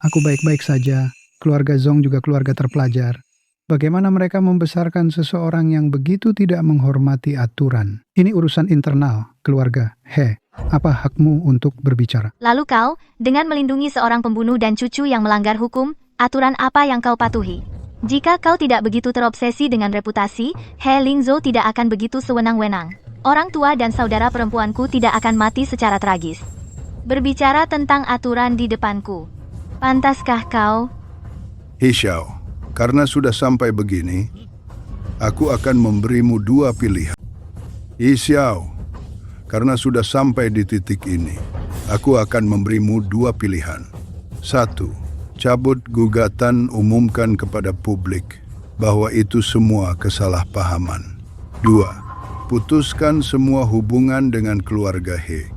Aku baik-baik saja. Keluarga Zong juga keluarga terpelajar. Bagaimana mereka membesarkan seseorang yang begitu tidak menghormati aturan? Ini urusan internal, keluarga He. Apa hakmu untuk berbicara? Lalu kau, dengan melindungi seorang pembunuh dan cucu yang melanggar hukum, aturan apa yang kau patuhi? Jika kau tidak begitu terobsesi dengan reputasi, He Lingzhou tidak akan begitu sewenang-wenang. Orang tua dan saudara perempuanku tidak akan mati secara tragis. Berbicara tentang aturan di depanku. Pantaskah kau? Xiao, karena sudah sampai begini, aku akan memberimu 2 pilihan. Xiao, karena sudah sampai di titik ini, aku akan memberimu 2 pilihan. 1. Cabut gugatan, umumkan kepada publik bahwa itu semua kesalahpahaman. 2. Putuskan semua hubungan dengan keluarga He.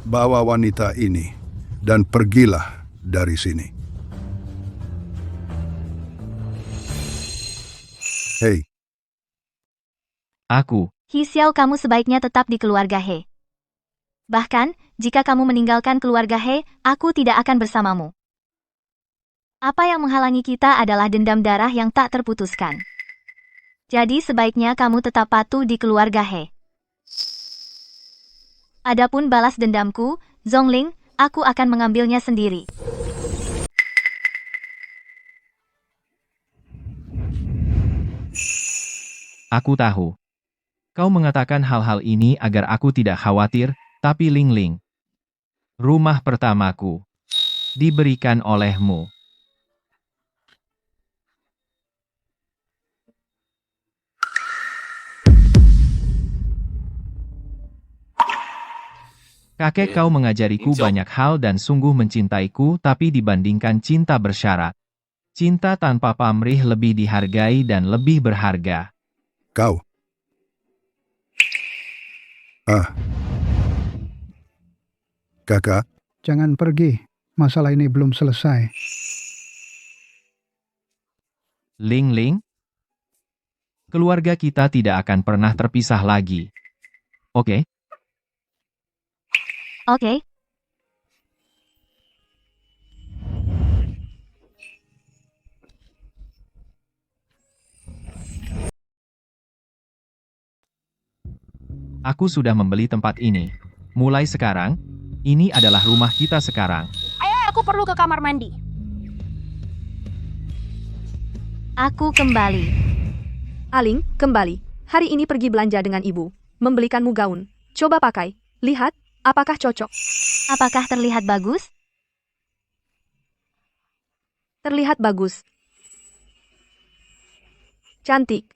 Bawa wanita ini dan pergilah dari sini. Hei. Aku. Xiao, kamu sebaiknya tetap di keluarga He. Bahkan, jika kamu meninggalkan keluarga He, aku tidak akan bersamamu. Apa yang menghalangi kita adalah dendam darah yang tak terputuskan. Jadi sebaiknya kamu tetap patuh di keluarga He. Adapun balas dendamku, Zongling, aku akan mengambilnya sendiri. Aku tahu. Kau mengatakan hal-hal ini agar aku tidak khawatir, tapi Ling Ling. Rumah pertamaku. Diberikan olehmu. Kakek kau mengajariku banyak hal dan sungguh mencintaiku, tapi dibandingkan cinta bersyarat, cinta tanpa pamrih lebih dihargai dan lebih berharga. Kau. Kakak, Jangan pergi. Masalah ini belum selesai. Ling Ling, keluarga kita tidak akan pernah terpisah lagi. Oke? Oke. Aku sudah membeli tempat ini. Mulai sekarang, ini adalah rumah kita sekarang. Aku perlu ke kamar mandi. Aku kembali. Aling, kembali. Hari ini pergi belanja dengan ibu. Membelikanmu gaun. Coba pakai. Lihat, apakah cocok? Apakah terlihat bagus? Terlihat bagus. Cantik.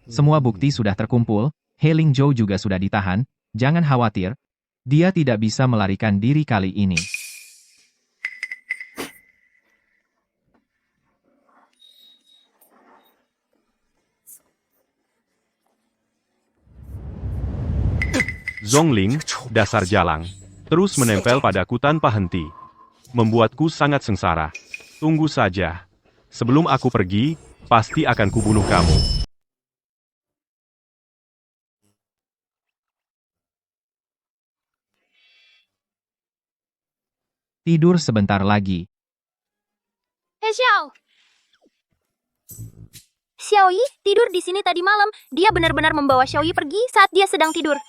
Semua bukti sudah terkumpul, He Ling Zhou juga sudah ditahan. Jangan khawatir, dia tidak bisa melarikan diri kali ini. Zhongling, dasar jalang, terus menempel padaku tanpa henti. Membuatku sangat sengsara. Tunggu saja. Sebelum aku pergi, pasti akan kubunuh kamu. Tidur sebentar lagi. Xiao! Xiaoyi tidur di sini tadi malam. Dia benar-benar membawa Xiaoyi pergi saat dia sedang tidur.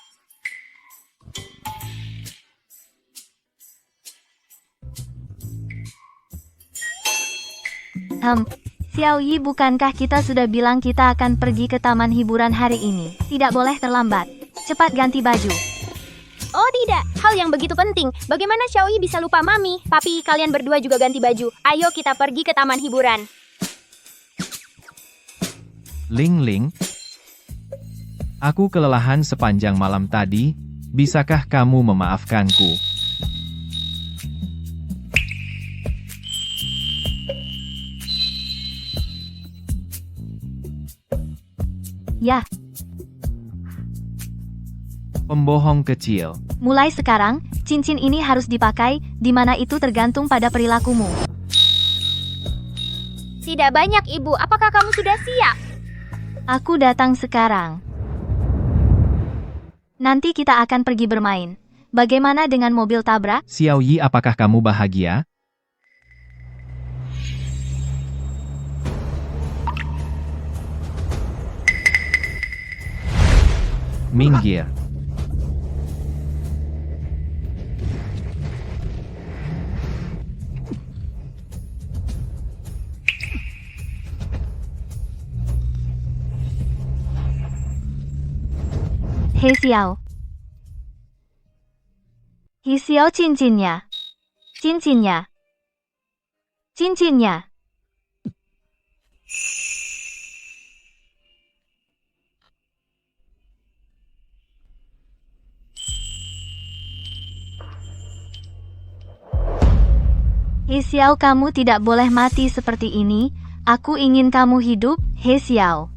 Xiaoyi, bukankah kita sudah bilang kita akan pergi ke taman hiburan hari ini? Tidak boleh terlambat. Cepat ganti baju. Oh tidak, hal yang begitu penting. Bagaimana Xiaoyi bisa lupa Mami? Papi, kalian berdua juga ganti baju. Ayo kita pergi ke taman hiburan. Ling Ling, aku kelelahan sepanjang malam tadi. Bisakah kamu memaafkanku? Ya, Pembohong kecil. mulai sekarang, cincin ini harus dipakai, di mana itu tergantung pada perilakumu. Tidak banyak, Ibu. Apakah kamu sudah siap? Aku datang sekarang. Nanti kita akan pergi bermain. Bagaimana dengan mobil tabrak? Xiaoyi, apakah kamu bahagia? Minggir. He Xiao. He Xiao, cincinnya. Cincinnya. Cincinnya. He Xiao, kamu tidak boleh mati seperti ini. Aku ingin kamu hidup, He Xiao.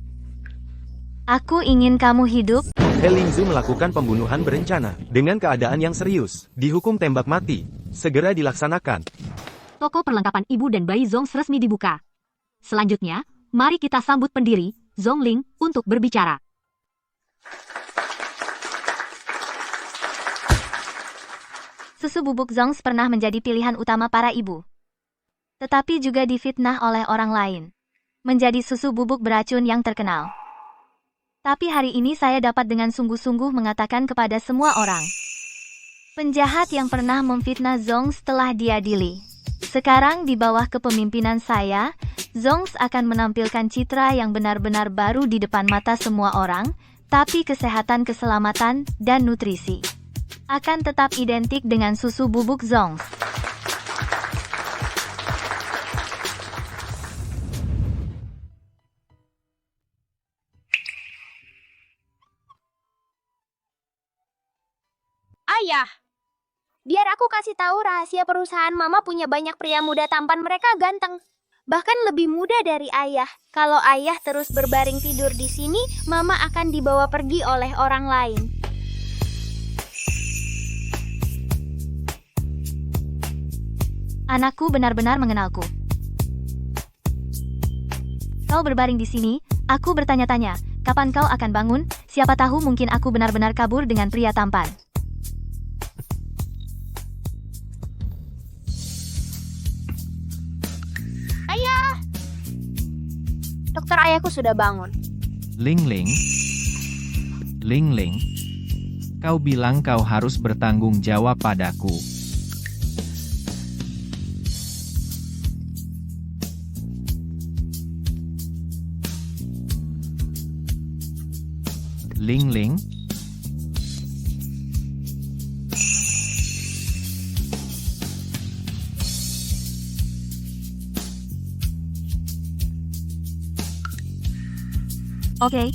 Aku ingin kamu hidup. He Ling Zhu melakukan pembunuhan berencana. Dengan keadaan yang serius, dihukum tembak mati. Segera dilaksanakan. Toko perlengkapan ibu dan bayi Zong resmi dibuka. Selanjutnya, mari kita sambut pendiri, Zhongling, untuk berbicara. Susu bubuk Zongs pernah menjadi pilihan utama para ibu. Tetapi juga difitnah oleh orang lain. Menjadi susu bubuk beracun yang terkenal. Tapi hari ini saya dapat dengan sungguh-sungguh mengatakan kepada semua orang. Penjahat yang pernah memfitnah Zongs telah diadili. Sekarang di bawah kepemimpinan saya, Zongs akan menampilkan citra yang benar-benar baru di depan mata semua orang, tapi kesehatan, keselamatan, dan nutrisi akan tetap identik dengan susu bubuk Zongs. Ayah, biar aku kasih tahu rahasia perusahaan Mama punya banyak pria muda tampan, mereka ganteng. Bahkan lebih muda dari ayah. Kalau ayah terus berbaring tidur di sini, Mama akan dibawa pergi oleh orang lain. Anakku benar-benar mengenalku. Kau berbaring di sini, aku bertanya-tanya, kapan kau akan bangun? Siapa tahu mungkin aku benar-benar kabur dengan pria tampan. Ayah! Dokter, ayahku sudah bangun. Ling Ling. Ling Ling. Kau bilang kau harus bertanggung jawab padaku. Ling Ling. Oke,